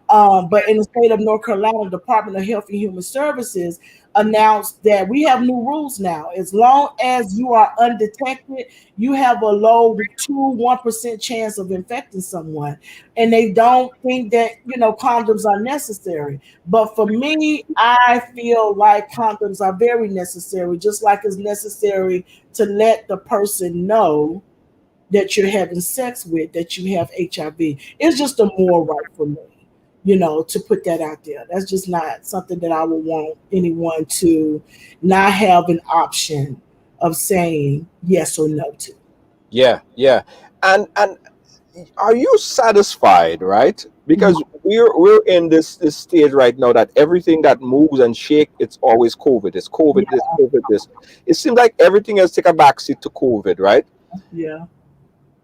But in the state of North Carolina, the Department of Health and Human Services announced that we have new rules now. As long as you are undetected, you have a low 1% chance of infecting someone. And they don't think that, condoms are necessary. But for me, I feel like condoms are very necessary, just like it's necessary to let the person know that you're having sex with, that you have HIV. It's just a moral right for me, to put that out there. That's just not something that I would want anyone to not have an option of saying yes or no to. Yeah, yeah. And are you satisfied, right? Because we're in this stage right now that everything that moves and shake, it's always COVID. It's COVID this, COVID this. It seems like everything has taken a backseat to COVID, right? Yeah.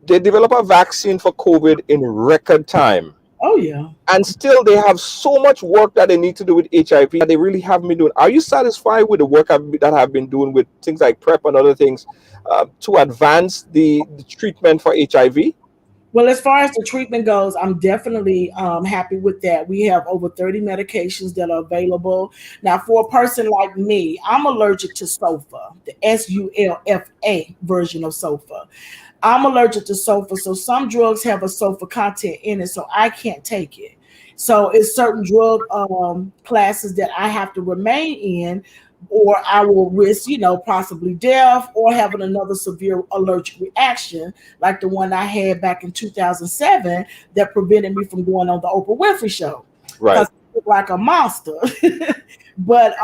They develop a vaccine for COVID in record time. Oh yeah. And still they have so much work that they need to do with HIV that they really haven't been doing. Are you satisfied with the work that I've been doing with things like PrEP and other things to advance the treatment for HIV? Well, as far as the treatment goes, I'm definitely happy with that. We have over 30 medications that are available. Now, for a person like me, I'm allergic to sulfa, the SULFA version of sulfa. I'm allergic to sulfa, so some drugs have a sulfa content in it, so I can't take it. So it's certain drug classes that I have to remain in, or I will risk, possibly death or having another severe allergic reaction, like the one I had back in 2007 that prevented me from going on the Oprah Winfrey Show. Right. Because I look like a monster. But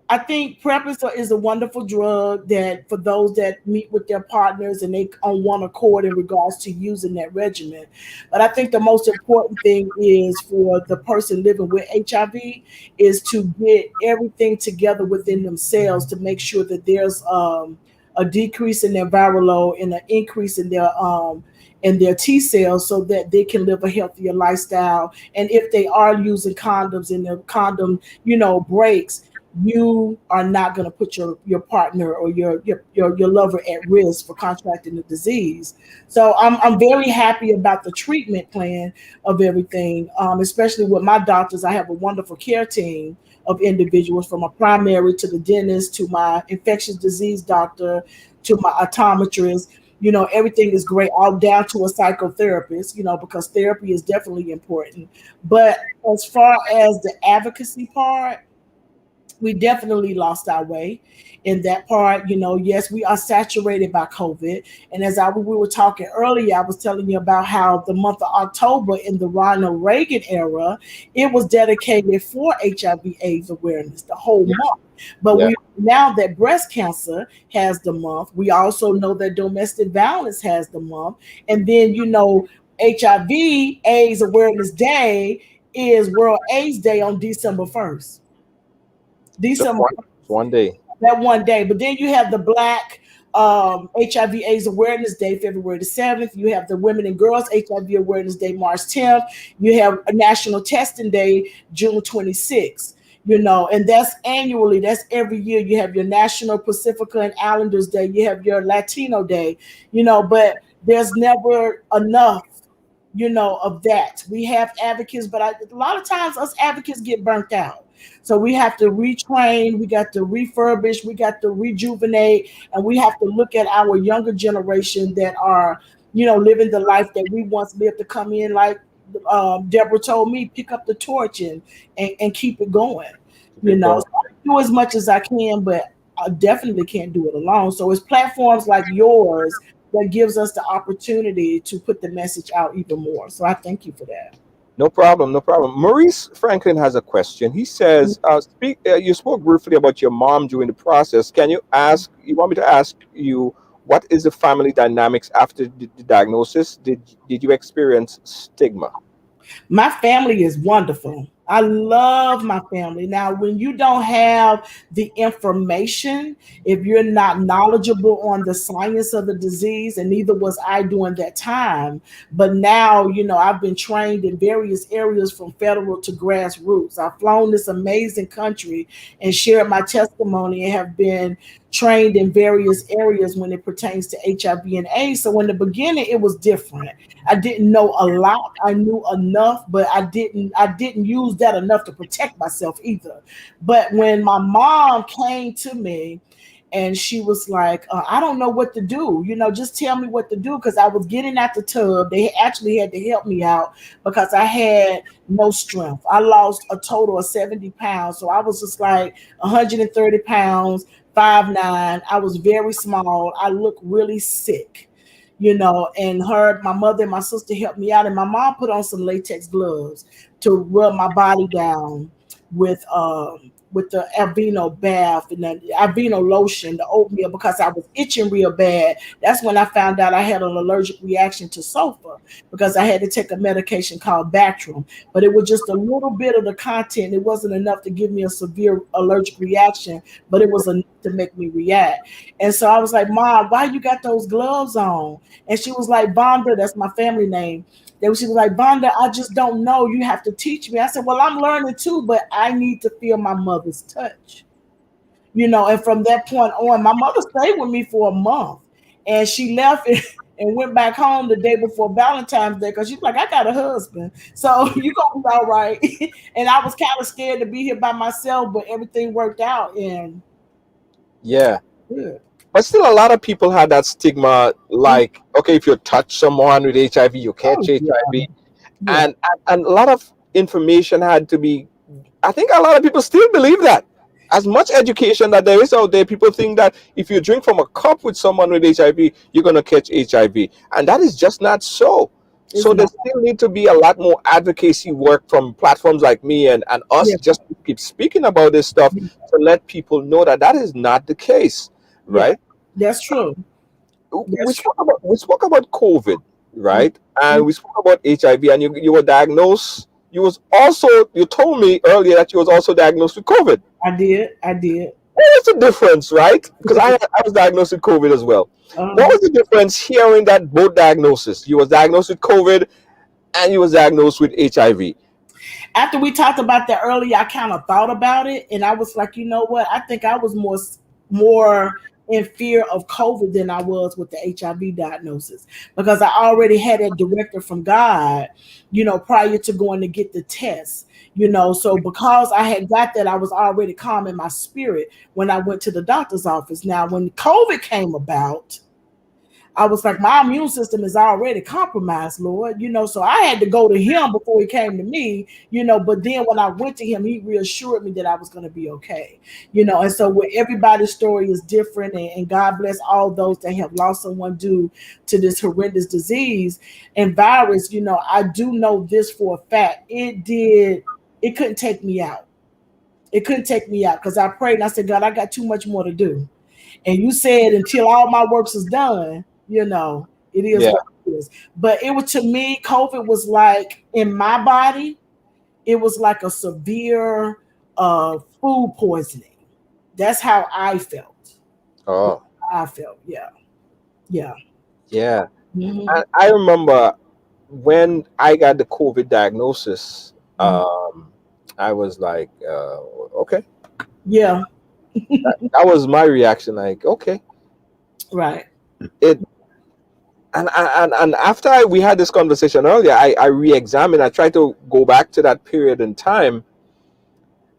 I think PrEP is a wonderful drug that for those that meet with their partners and they on one accord in regards to using that regimen. But I think the most important thing is for the person living with HIV is to get everything together within themselves to make sure that there's a decrease in their viral load and an increase in their T cells so that they can live a healthier lifestyle. And if they are using condoms and their condom, breaks, you are not going to put your partner or your lover at risk for contracting the disease. So I'm very happy about the treatment plan of everything, especially with my doctors. I have a wonderful care team of individuals, from a primary to the dentist to my infectious disease doctor to my optometrist. Everything is great, all down to a psychotherapist, because therapy is definitely important. But as far as the advocacy part, we definitely lost our way in that part. Yes, we are saturated by COVID. And as we were talking earlier, I was telling you about how the month of October in the Ronald Reagan era, it was dedicated for HIV/AIDS awareness, the whole Yeah. month. But Yeah. we now that breast cancer has the month, we also know that domestic violence has the month. And then, HIV/AIDS Awareness Day is World AIDS Day on December 1st. Just December, one day. that one day. But then you have the Black HIV/AIDS Awareness Day, February the 7th. You have the Women and Girls HIV Awareness Day, March 10th. You have a National Testing Day, June 26th. And that's annually, that's every year. You have your National Pacifica and Islanders Day. You have your Latino Day, but there's never enough, of that. We have advocates, but a lot of times us advocates get burnt out. So we have to retrain, we got to refurbish, we got to rejuvenate, and we have to look at our younger generation that are, living the life that we once lived, to come in, like Deborah told me, pick up the torch and keep it going. Keep going. So I do as much as I can, but I definitely can't do it alone. So it's platforms like yours that gives us the opportunity to put the message out even more. So I thank you for that. No problem, no problem. Maurice Franklin has a question. He says, you spoke briefly about your mom during the process. You want me to ask you, what is the family dynamics after the diagnosis? Did you experience stigma? My family is wonderful. I love my family. Now, when you don't have the information, if you're not knowledgeable on the science of the disease, and neither was I during that time, but now, I've been trained in various areas from federal to grassroots. I've flown this amazing country and shared my testimony, and have been trained in various areas when it pertains to HIV and AIDS. So in the beginning, it was different. I didn't know a lot. I knew enough, but I didn't use that enough to protect myself either. But when my mom came to me and she was like, I don't know what to do, just tell me what to do, because I was getting out the tub. They actually had to help me out because I had no strength. I lost a total of 70 pounds. So I was just like 130 pounds, 5'9". I was very small. I looked really sick, and my mother and my sister helped me out. And my mom put on some latex gloves to rub my body down with the Aveeno bath and the Aveeno lotion, the oatmeal, because I was itching real bad. That's when I found out I had an allergic reaction to sulfur, because I had to take a medication called Bactrim. But it was just a little bit of the content. It wasn't enough to give me a severe allergic reaction, but it was enough to make me react. And so I was like, Mom, why you got those gloves on? And she was like, Vonda, that's my family name. She was like, Vonda, I just don't know. You have to teach me. I said, well, I'm learning too, but I need to feel my mother's touch. And from that point on, my mother stayed with me for a month, and she left and went back home the day before Valentine's Day, because she's like, I got a husband, so you gonna be all right. And I was kind of scared to be here by myself, but everything worked out, and Yeah. good. But still, a lot of people had that stigma, like, okay, if you touch someone with HIV, you catch Oh, HIV. yeah. And a lot of information had to be, I think a lot of people still believe that. As much education that there is out there, people think that if you drink from a cup with someone with HIV, you're going to catch HIV. And that is just not so. It's So there not. still need to be a lot more advocacy work from platforms like me and us, Yeah, just to keep speaking about this stuff, to let people know that that is not the case, yeah, right? that's true. we That's true. spoke about COVID, right? And Mhm. we spoke about HIV, and you were diagnosed. You told me earlier that you was also diagnosed with COVID. I did. I did. What was the difference, right? Because I was diagnosed with COVID as well. What Uh, was the difference hearing that both diagnoses? You was diagnosed with COVID and you was diagnosed with HIV. After we talked about that earlier, I kind of thought about it, and I was like, you know what? I think I was more in fear of COVID than I was with the HIV diagnosis, because I already had a director from God, prior to going to get the test. So because I had got that, I was already calm in my spirit when I went to the doctor's office. Now, when COVID came about, I was like, my immune system is already compromised, Lord, so I had to go to him before he came to me, but then when I went to him, he reassured me that I was going to be okay, and so where everybody's story is different, and God bless all those that have lost someone due to this horrendous disease and virus, I do know this for a fact. It couldn't take me out. It couldn't take me out because I prayed and I said, God, I got too much more to do. And you said, until all my works is done, it is Yeah. what it is. But it was, to me, COVID was like, in my body, it was like a severe food poisoning. That's how I felt. Oh, I felt, yeah. Yeah. yeah. Hmm. I remember when I got the COVID diagnosis. Hmm. I was like, okay. Yeah. That was my reaction. Like, okay, Right. it. And after we had this conversation earlier, I re-examined. I tried to go back to that period in time.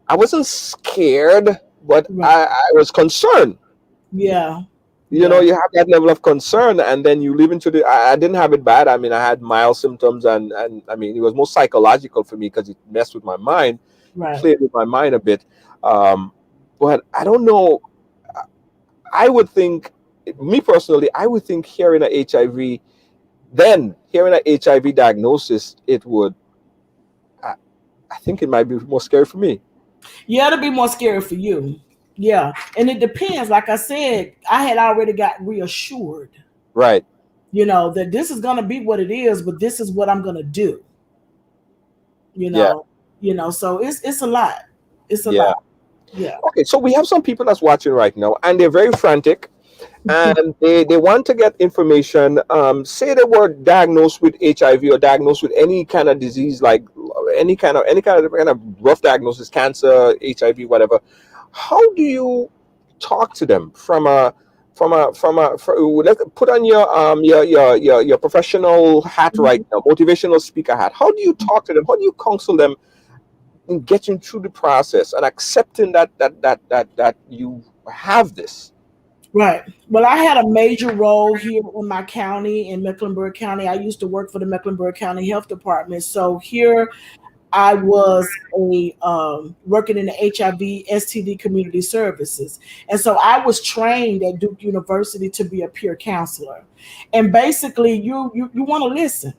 I wasn't scared, but Right. I was concerned. Yeah. You Yeah. know, you have that level of concern, and then you live into the. I didn't have it bad. I mean, I had mild symptoms, and I mean, it was more psychological for me because it messed with my mind, Right. played with my mind a bit. Um, but I don't know. I would think, me personally, I would think hearing a HIV, then hearing a HIV diagnosis, it would. I, I think it might be more scary for me. Yeah, it'll be more scary for you. Yeah. And it depends. Like I said, I had already got reassured, Right. that this is gonna be what it is, but this is what I'm gonna do. You Yeah. know, so it's a lot. It's a Yeah. lot. Yeah. Okay. So we have some people that's watching right now, and they're very frantic, and they want to get information. Say they were diagnosed with HIV or diagnosed with any kind of disease, like any kind of rough diagnosis, cancer, HIV, whatever. How do you talk to them let's put on your professional hat right now, motivational speaker hat. How do you talk to them? How do you counsel them in getting through the process and accepting that you have this? Right. Well, I had a major role here in my county, in Mecklenburg County. I used to work for the Mecklenburg County Health Department. So here I was a working in the HIV STD community services, and so I was trained at Duke University to be a peer counselor. And basically, you want to listen.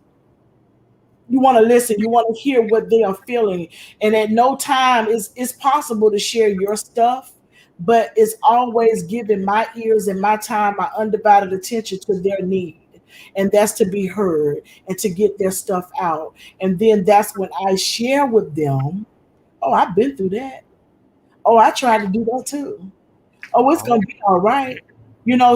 You want to listen. You want to hear what they are feeling, and at no time is it's possible to share your stuff, but it's always giving my ears and my time, my undivided attention to their need. And that's to be heard and to get their stuff out. And then that's when I share with them, oh, I've been through that. Oh, I tried to do that too. Oh, it's gonna be all right.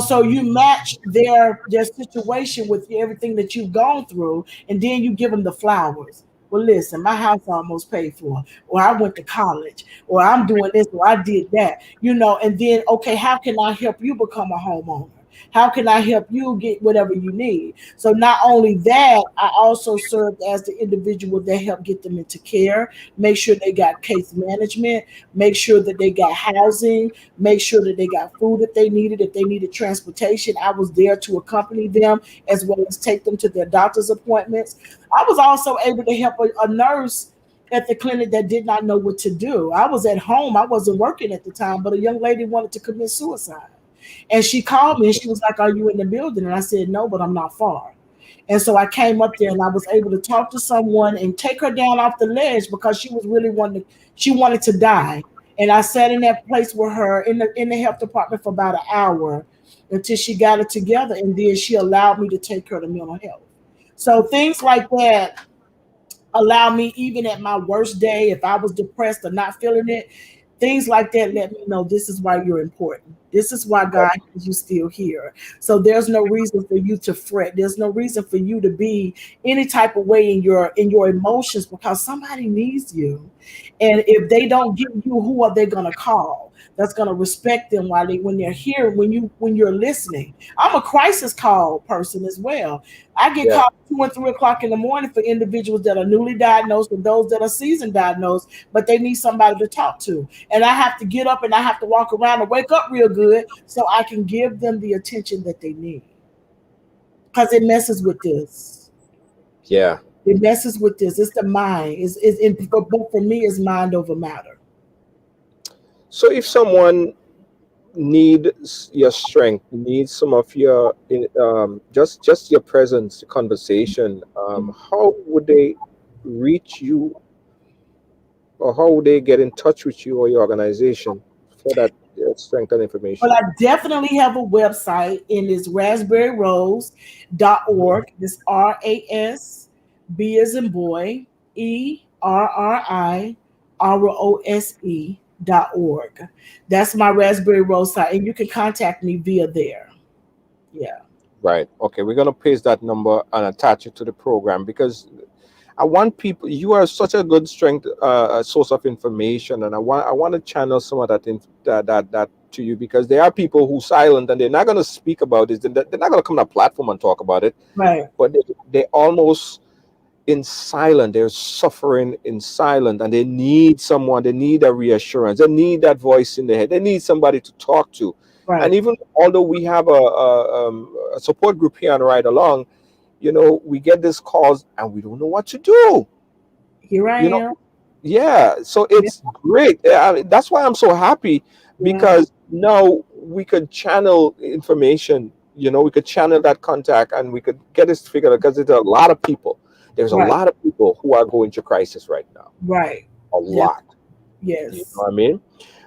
So you match their situation with everything that you've gone through, and then you give them the flowers. Well, listen, my house almost paid for, or I went to college, or I'm doing this, or I did that, and then, okay, how can I help you become a homeowner? How can I help you get whatever you need? So not only that, I also served as the individual that helped get them into care, make sure they got case management, make sure that they got housing, make sure that they got food if they needed transportation. I was there to accompany them as well as take them to their doctor's appointments. I was also able to help a nurse at the clinic that did not know what to do. I was at home, I wasn't working at the time, but a young lady wanted to commit suicide. And she called me and she was like, "Are you in the building?" And I said, "No, but I'm not far." And so I came up there and I was able to talk to someone and take her down off the ledge because she was really she wanted to die. And I sat in that place with her in the health department for about an hour until she got it together. And then she allowed me to take her to mental health. So things like that allow me, even at my worst day, if I was depressed or not feeling it, things like that let me know this is why you're important. This is why God has you still here. So there's no reason for you to fret. There's no reason for you to be any type of way in your emotions, because somebody needs you. And if they don't get you, who are they gonna call? That's gonna respect them while they when they're here, when you're listening. I'm a crisis call person as well. I get Yeah. called 2 and 3 o'clock in the morning for individuals that are newly diagnosed and those that are seasoned diagnosed, but they need somebody to talk to. And I have to get up and I have to walk around and wake up real good so I can give them the attention that they need. Because it messes with this. Yeah. It messes with this. It's the mind. But for me, it's mind over matter. So if someone needs your strength, needs some of your just your presence, conversation, how would they reach you, or how would they get in touch with you or your organization for that strength and But information? I definitely have a website, and it's raspberryrose.org. It's RASB as in boy, ERRIROSE.org. That's my Raspberry Rose site, and you can contact me via there. Yeah. Right. Okay. We're gonna paste that number and attach it to the program because I want people. You are such a good strength source of information, and I want to channel some of that to you because there are people who silent and they're not gonna speak about it. They're not gonna come on a platform and talk about it, Right. but they almost in silent. They're suffering in silent, and they need someone. They need a reassurance. They need that voice in their head. They need somebody to talk to. And Right. even although we have a support group here on Ride Along, we get this calls and we don't know what to do. Here I You know, am. yeah. So Yeah. it's great. I mean, that's why I'm so happy Yeah. because now we could channel information. We could channel that contact and we could get this figured out because there's a lot of people. There's a Right. lot of people who are going through crisis right now. Right. A Yeah. lot. You know Yes. what I mean?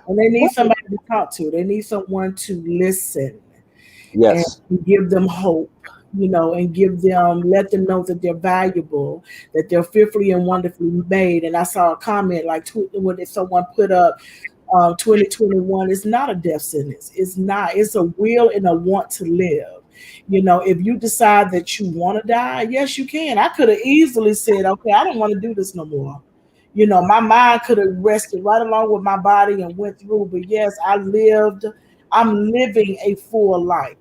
And they need What? somebody to talk to. They need someone to listen and Yes. give them hope, and let them know that they're valuable, that they're fearfully and wonderfully made. And I saw a comment like when someone put up 2021 is not a death sentence. It's not. It's a will and a want to live. If you decide that you want to die, yes, you can. I could have easily said, okay, I don't want to do this no more. My mind could have rested right along with my body and went through. But yes, I'm living a full life,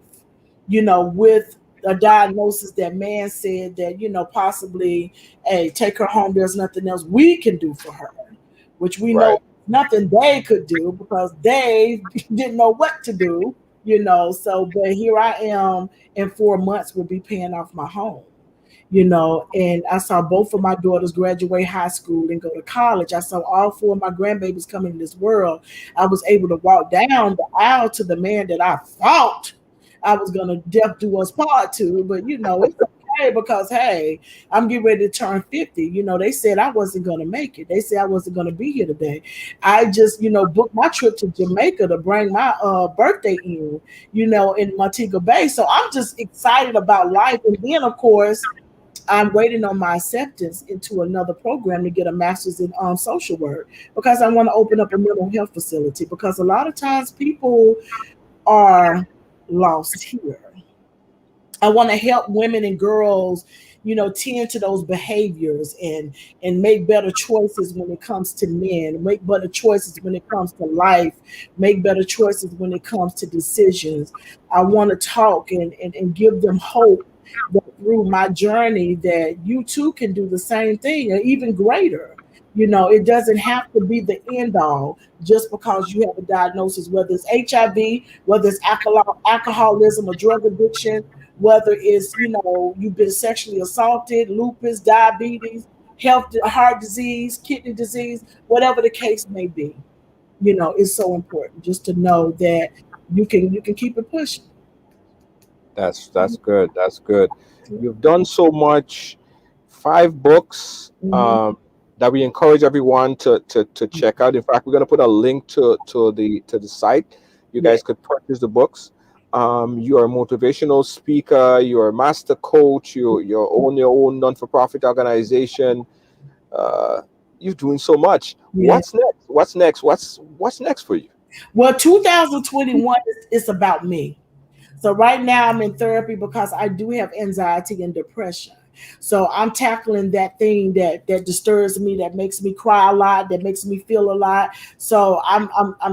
with a diagnosis that man said that, possibly, hey, take her home. There's nothing else we can do for her, which we know Right. nothing they could do because they didn't know what to do, So, but here I am in 4 months, will be paying off my home, and I saw both of my daughters graduate high school and go to college. I saw all four of my grandbabies come into this world. I was able to walk down the aisle to the man that I thought I was gonna death do us part to, but it's okay because hey, I'm getting ready to turn 50. They said I wasn't gonna make it. They said I wasn't gonna be here today. I just, booked my trip to Jamaica to bring my birthday in Montego Bay. So I'm just excited about life. And then of course I'm waiting on my acceptance into another program to get a master's in social work because I want to open up a mental health facility because a lot of times people are lost here. I want to help women and girls, tend to those behaviors and make better choices when it comes to men, make better choices when it comes to life, make better choices when it comes to decisions. I want to talk and give them hope that through my journey that you too can do the same thing or even greater. It doesn't have to be the end all just because you have a diagnosis, whether it's HIV, whether it's alcoholism or drug addiction, whether it's, you've been sexually assaulted, lupus, diabetes, heart disease, kidney disease, whatever the case may be. It's so important just to know that you can keep it pushing. That's good. That's good. You've done so much. 5 books Mhm. that we encourage everyone to check out. In fact, we're going to put a link to the site. You Yeah, guys could purchase the books. You're a motivational speaker. You're a master coach. You own your own non-for-profit organization. Uh, you're doing so much. yeah. What's next? What's next? What's next for you? Well, 2021 is about me. So right now I'm in therapy because I do have anxiety and depression. So I'm tackling that thing that disturbs me, that makes me cry a lot, that makes me feel a lot. So I'm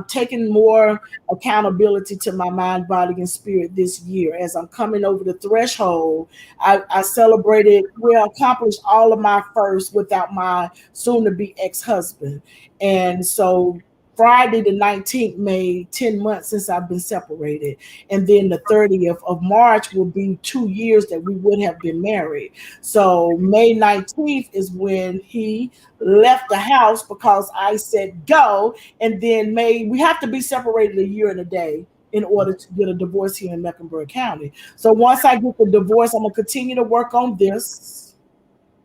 taking more accountability to my mind, body, and spirit this year. As I'm coming over the threshold, I celebrated, well, accomplished all of my first without my soon to be ex-husband. And so Friday the 19th made 10 months since I've been separated. And then the 30th of March will be 2 years that we would have been married. So May 19th is when he left the house because I said go. And then we have to be separated a year and a day in order to get a divorce here in Mecklenburg County. So once I get the divorce, I'm going to continue to work on this.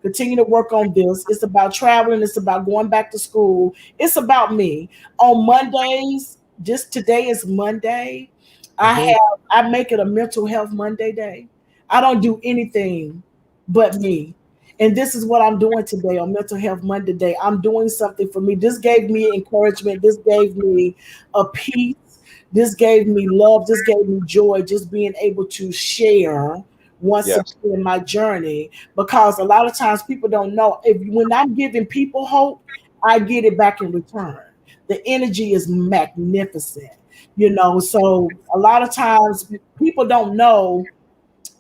Continue to work on this. It's about traveling. It's about going back to school. It's about me. On Mondays, just today is Monday. Mhm. I make it a mental health Monday day. I don't do anything but me. And this is what I'm doing today on Mental Health Monday day. I'm doing something for me. This gave me encouragement. This gave me a peace. This gave me love. This gave me joy. Just being able to share once Yes. again in my journey, because a lot of times people don't know, if when I'm giving people hope, I get it back in return. The energy is magnificent, so a lot of times people don't know,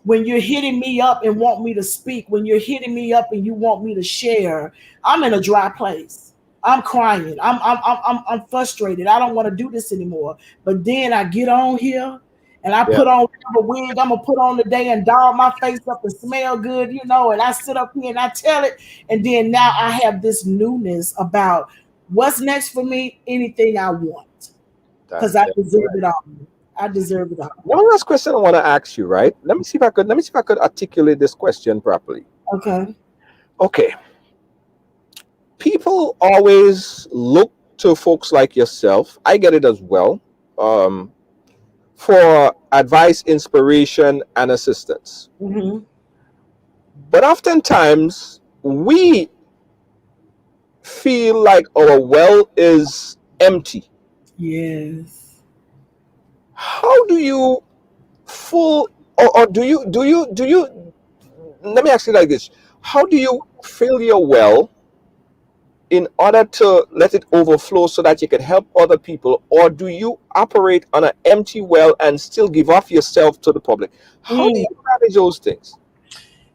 when you're hitting me up and want me to speak, when you're hitting me up and you want me to share, I'm in a dry place. I'm crying. I'm frustrated. I don't want to do this anymore. But then I get on here and I Yeah. put on a wig I'm gonna put on today and doll my face up and smell good, and I sit up here and I tell it. And then now I have this newness about what's next for me, anything I want. Because That's I it. deserve it all. I deserve it all. One last question I want to ask you, right? Let me see if I could articulate this question properly. Okay. Okay. People always look to folks like yourself. I get it as well. Um, for advice, inspiration, and assistance. Hmm. But oftentimes we feel like our well is empty. Yes. How do you full or do you let me ask you like this. How do you fill your well in order to let it overflow so that you can help other people, or do you operate on an empty well and still give off yourself to the public? How do Mm. you manage those things?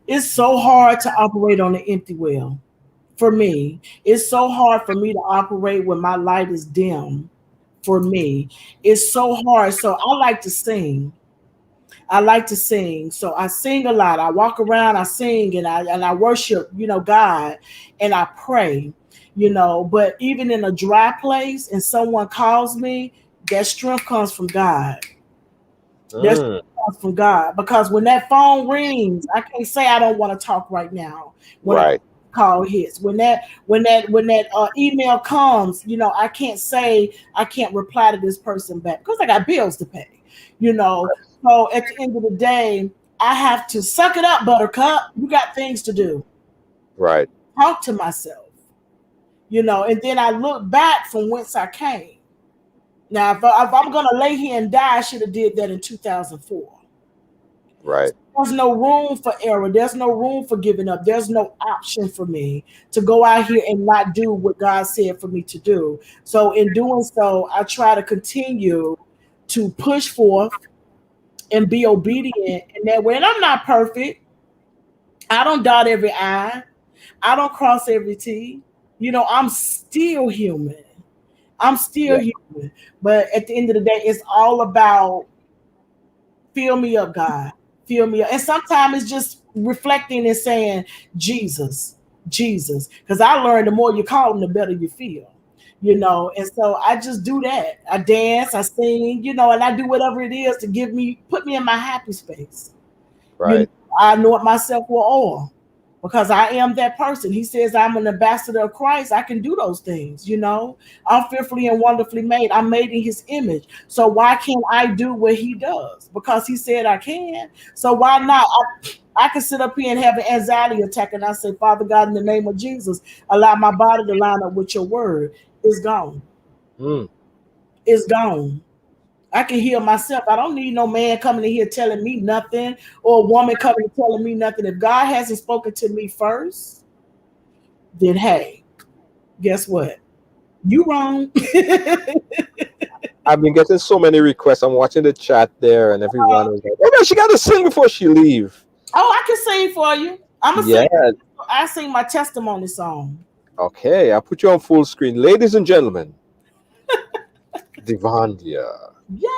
It's so hard to operate on an empty well. For me, it's so hard for me to operate when my light is dim. For me, it's so hard. So I like to sing. I like to sing. So I sing a lot. I walk around, I sing, and I worship, God, and I pray, But even in a dry place and someone calls me, that strength comes from God. That Mm, strength comes from God. Because when that phone rings, I can't say I don't want to talk right now. When a right, call hits, when that email comes, I can't say I can't reply to this person back because I got bills to pay. You know, so at the end of the day, I have to suck it up, Buttercup. You got things to do. right. Talk to myself, and then I look back from whence I came. Now, if I'm gonna lay here and die, I should have did that in 2004. Right. There's no room for error. There's no room for giving up. There's no option for me to go out here and not do what God said for me to do. So, in doing so, I try to continue to push forth and be obedient in that way. And I'm not perfect. I don't dot every I. I don't cross every T. I'm still human. I'm still Yeah. human. But at the end of the day, it's all about fill me up, God. Fill me up. And sometimes it's just reflecting and saying, Jesus, Jesus. Because I learned the more you call him, the better you feel. And so I just do that. I dance, I sing, and I do whatever it is to put me in my happy space. You know, Right. I anoint myself with oil because I am that person. He says I'm an ambassador of Christ. I can do those things. I'm fearfully and wonderfully made. I'm made in his image. So why can't I do what he does? Because he said I can. So why not? I can sit up here and have an anxiety attack and I say, Father God, in the name of Jesus, allow my body to line up with your word. It's gone. Mm, is gone. I can heal myself. I don't need no man coming in here telling me nothing or a woman coming and telling me nothing. If God hasn't spoken to me first, then hey, guess what? You wrong. I've been getting so many requests. I'm watching the chat there, and everyone was like, "Oh man, she got to sing before she leave." Oh, I can sing for you. I'm gonna Yeah. sing. I sing my testimony song. Okay, I'll put you on full screen, ladies and gentlemen. Divandia. Yay!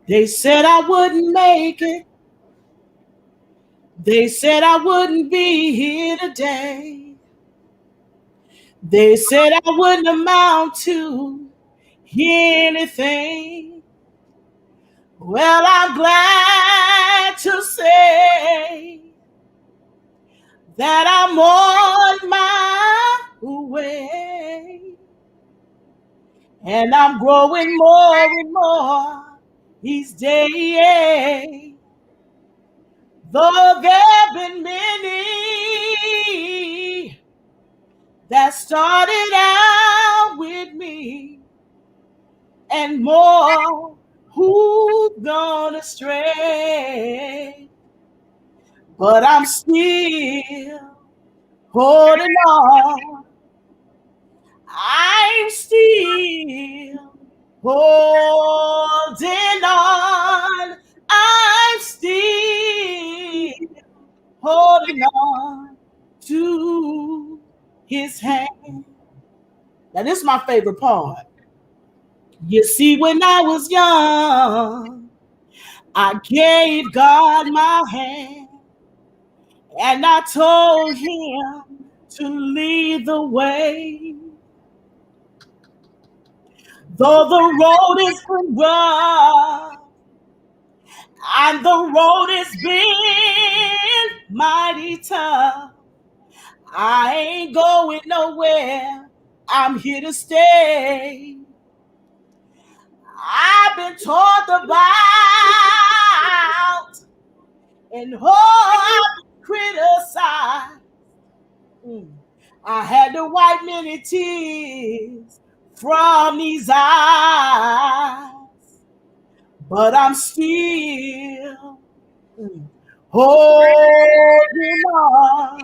They said I wouldn't make it. They said I wouldn't be here today. They said I wouldn't amount to anything. Well, I'm glad to say that I'm on my way. And I'm growing more and more each day. Though there've been many that started out with me, and more who've gone astray. But I'm still holding on. I'm still holding on. I'm still holding on to his hand. Now, this is my favorite part. You see, when I was young, I gave God my hand, and I told him to lead the way. Though the road is been rough, and the road has been mighty tough, I ain't going nowhere. I'm here to stay. I've been talked about and I've been criticized. I had to wipe many tears from these eyes, but I'm still holding on.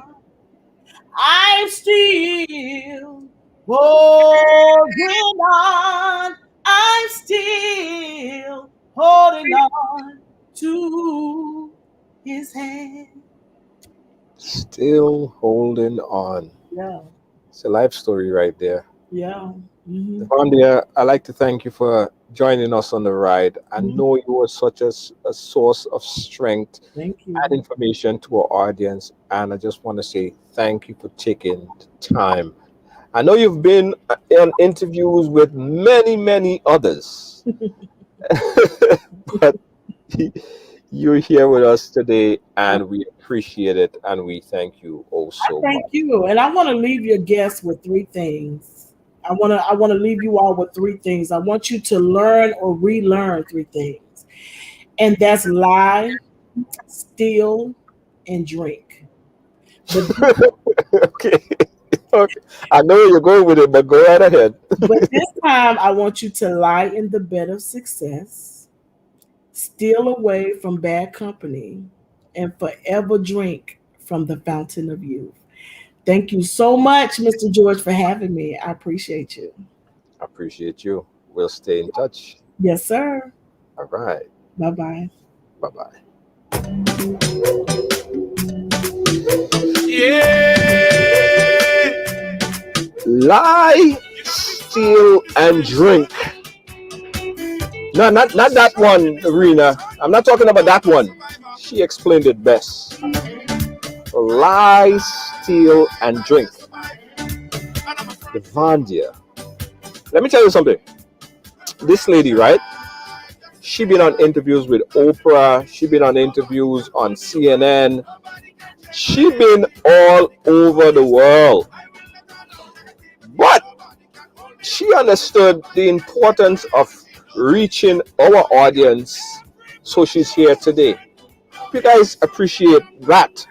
I'm still holding on. I'm still holding on to his hand. Still holding on. Yeah. It's a life story right there. Yeah. Mm-hmm. Divandia, I'd like to thank you for joining us on the ride. I know you were such a source of strength Thank you. and information to our audience, and I just want to say thank you for taking the time. I know you've been in interviews with many others, but you're here with us today, and we appreciate it, and we thank you oh so much. Thank you. And I want to leave your guests with three things. I want to leave you all with three things. I want you to learn or relearn three things. And that's lie, steal, and drink. Okay. Okay. I know where you're going with it, but go right ahead. But this time I want you to lie in the bed of success, steal away from bad company, and forever drink from the fountain of youth. Thank you so much, Mr. George, for having me. I appreciate you. I appreciate you. We'll stay in touch. Yes, sir. All right. Bye-bye. Bye-bye. Yeah. Lie, steal, and drink. No, not that one, Rena. I'm not talking about that one. She explained it best. Lie, steal, and drink. Divandia. Let me tell you something. This lady, right? She been on interviews with Oprah. She been on interviews on CNN. She been all over the world. But she understood the importance of reaching our audience, so she's here today. You guys appreciate that.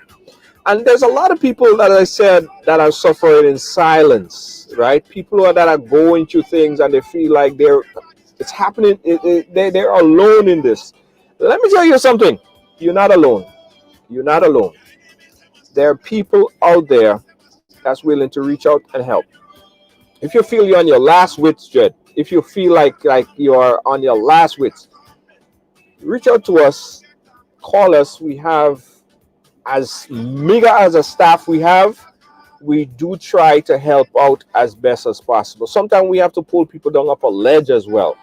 And there's a lot of people that I said that are suffering in silence, right? People that are going through things and they feel like it's happening. They're alone in this. Let me tell you something. You're not alone. You're not alone. There are people out there that's willing to reach out and help. If you feel you're on your last wits, Jed, if you feel like you're on your last wits, reach out to us, call us. We have as meager as a staff we do try to help out as best as possible. Sometimes we have to pull people down off a ledge as well.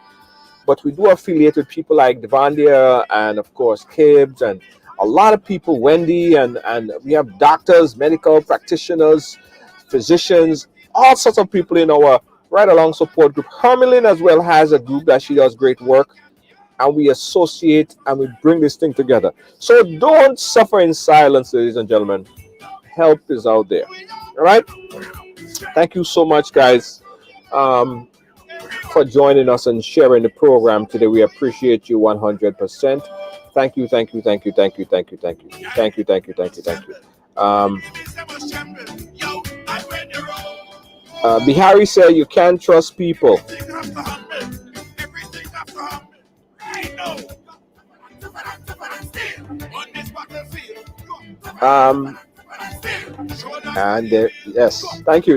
But we do affiliate with people like Devandia and of course Kibbs and a lot of people, Wendy, and we have doctors, medical practitioners, physicians, all sorts of people in our Ride Along support group. Hermelin as well has a group that she does great work, and we associate and we bring this thing together. So don't suffer in silence, ladies and gentlemen. Help is out there. All right. Thank you so much, guys, for joining us and sharing the program today. We appreciate you 100%. Thank you, thank you, thank you, thank you, thank you, thank you, thank you, thank you, thank you, thank you. Bihari said you can't trust people. And yes, thank you,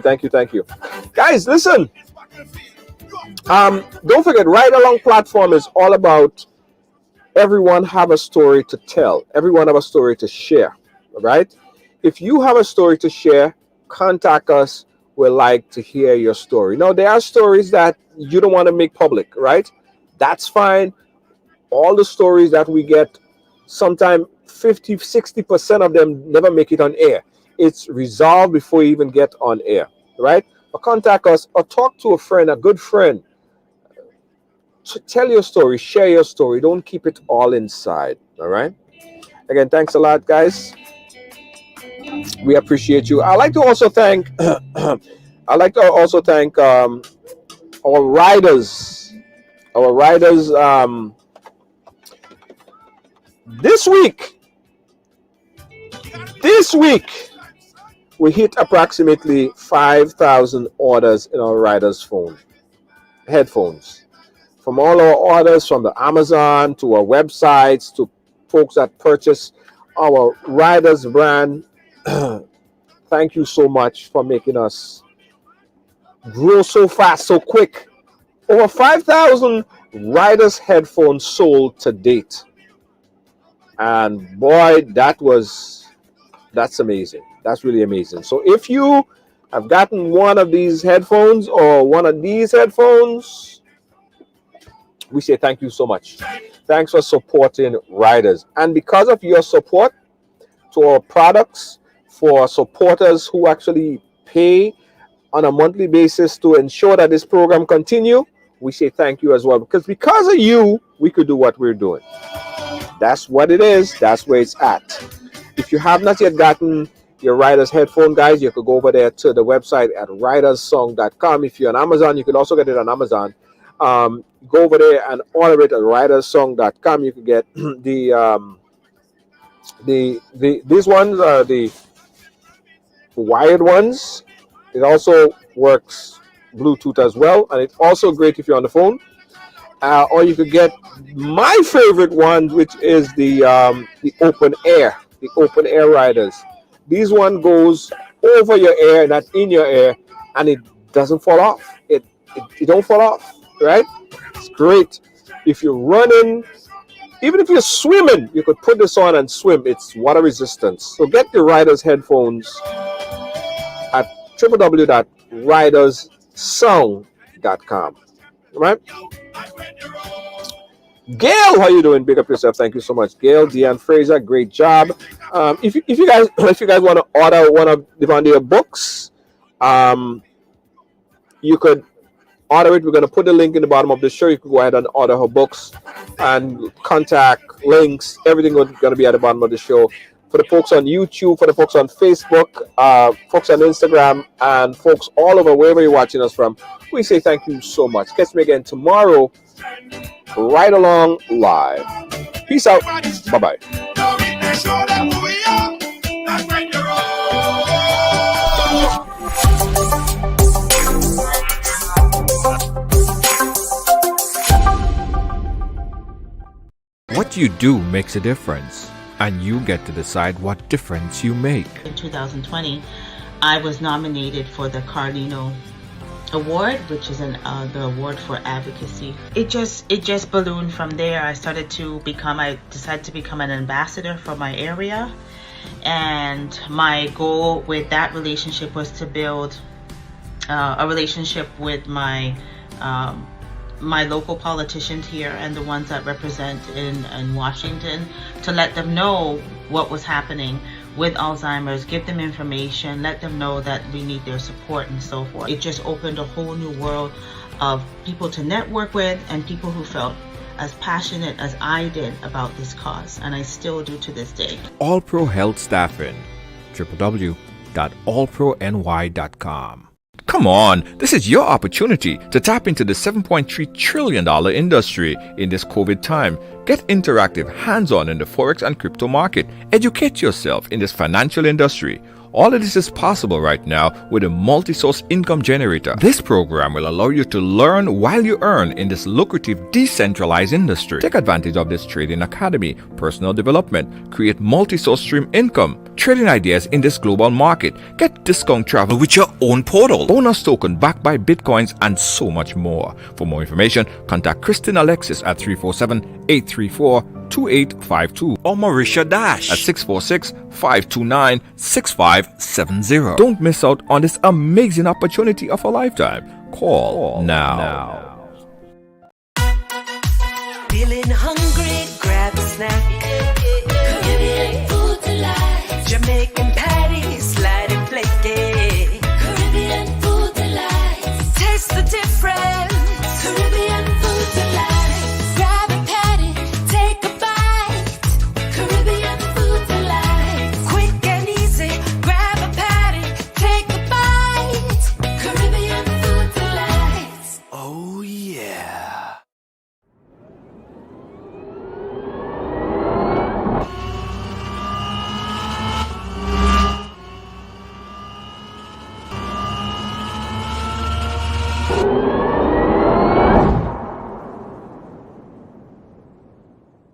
guys. Listen, don't forget, Ride Along platform is all about everyone have a story to tell, everyone have a story to share. All right, if you have a story to share, contact us. We'd like to hear your story. Now, there are stories that you don't want to make public, right? That's fine. All the stories that we get, sometimes 50-60% of them never make it on air. It's resolved before you even get on air, right? Or contact us or talk to a friend, a good friend. Tell your story, share your story. Don't keep it all inside, all right? Again, thanks a lot, guys. We appreciate you. I'd like to also thank our riders. This week we hit approximately 5,000 orders in our riders phone headphones. From all our orders, from the Amazon to our websites to folks that purchase our riders brand. Thank you so much for making us grow so fast, so quick. Over 5,000 riders headphones sold to date. And boy, that's amazing. That's really amazing. So if you have gotten one of these headphones or one of these headphones, we say thank you so much. Thanks for supporting riders. And because of your support to our products, for supporters who actually pay on a monthly basis to ensure that this program continue, we say thank you as well. Because of you, we could do what we're doing. That's what it is. That's where it's at. If you have not yet gotten your Riders headphone, guys, you could go over there to the website at ridersong.com. If you're on Amazon, you can also get it on Amazon. Go over there and order it at ridersong.com. You can get these ones are the wired ones. It also works Bluetooth as well, and it's also great if you're on the phone. Or you could get my favorite one, which is the open air riders. This one goes over your ear, not in your ear, and it doesn't fall off. It don't fall off, right? It's great if you're running. Even if you're swimming, you could put this on and swim. It's water resistant. So get the Riders headphones at www.ridersong.com. All right? Gail, how you doing? Big up yourself. Thank you so much, Gail. Deanne Fraser, great job. If you guys want to order one of Devandia books, you could order it. We're going to put the link in the bottom of the show. You can go ahead and order her books, and contact links, everything is going to be at the bottom of the show. For the folks on YouTube, for the folks on Facebook, folks on Instagram, and folks all over wherever you're watching us from, we say thank you so much. Catch me again tomorrow, Ride Along Live. Peace out. Bye-bye. What you do makes a difference, and you get to decide what difference you make. In 2020, I was nominated for the Carlino Award, which is the award for advocacy. It just ballooned from there. I decided to become an ambassador for my area, and my goal with that relationship was to build a relationship with my local politicians here and the ones that represent in Washington, to let them know what was happening with Alzheimer's, give them information, let them know that we need their support and so forth. It just opened a whole new world of people to network with and people who felt as passionate as I did about this cause, and I still do to this day. All Pro Health Staffing, www.allprony.com. Come on, this is your opportunity to tap into the $7.3 trillion industry in this COVID time. Get interactive, hands-on in the Forex and crypto market. Educate yourself in this financial industry. All of this is possible right now with a multi-source income generator. This program will allow you to learn while you earn in this lucrative decentralized industry. Take advantage of this trading academy, personal development, create multi-source stream income, trading ideas in this global market, get discount travel with your own portal, bonus token backed by bitcoins, and so much more. For more information, contact Christine Alexis at 347-834-2852 or Marisha Dash at 646-529-6570. Don't miss out on this amazing opportunity of a lifetime. Call now. Feeling hungry, grab a snack.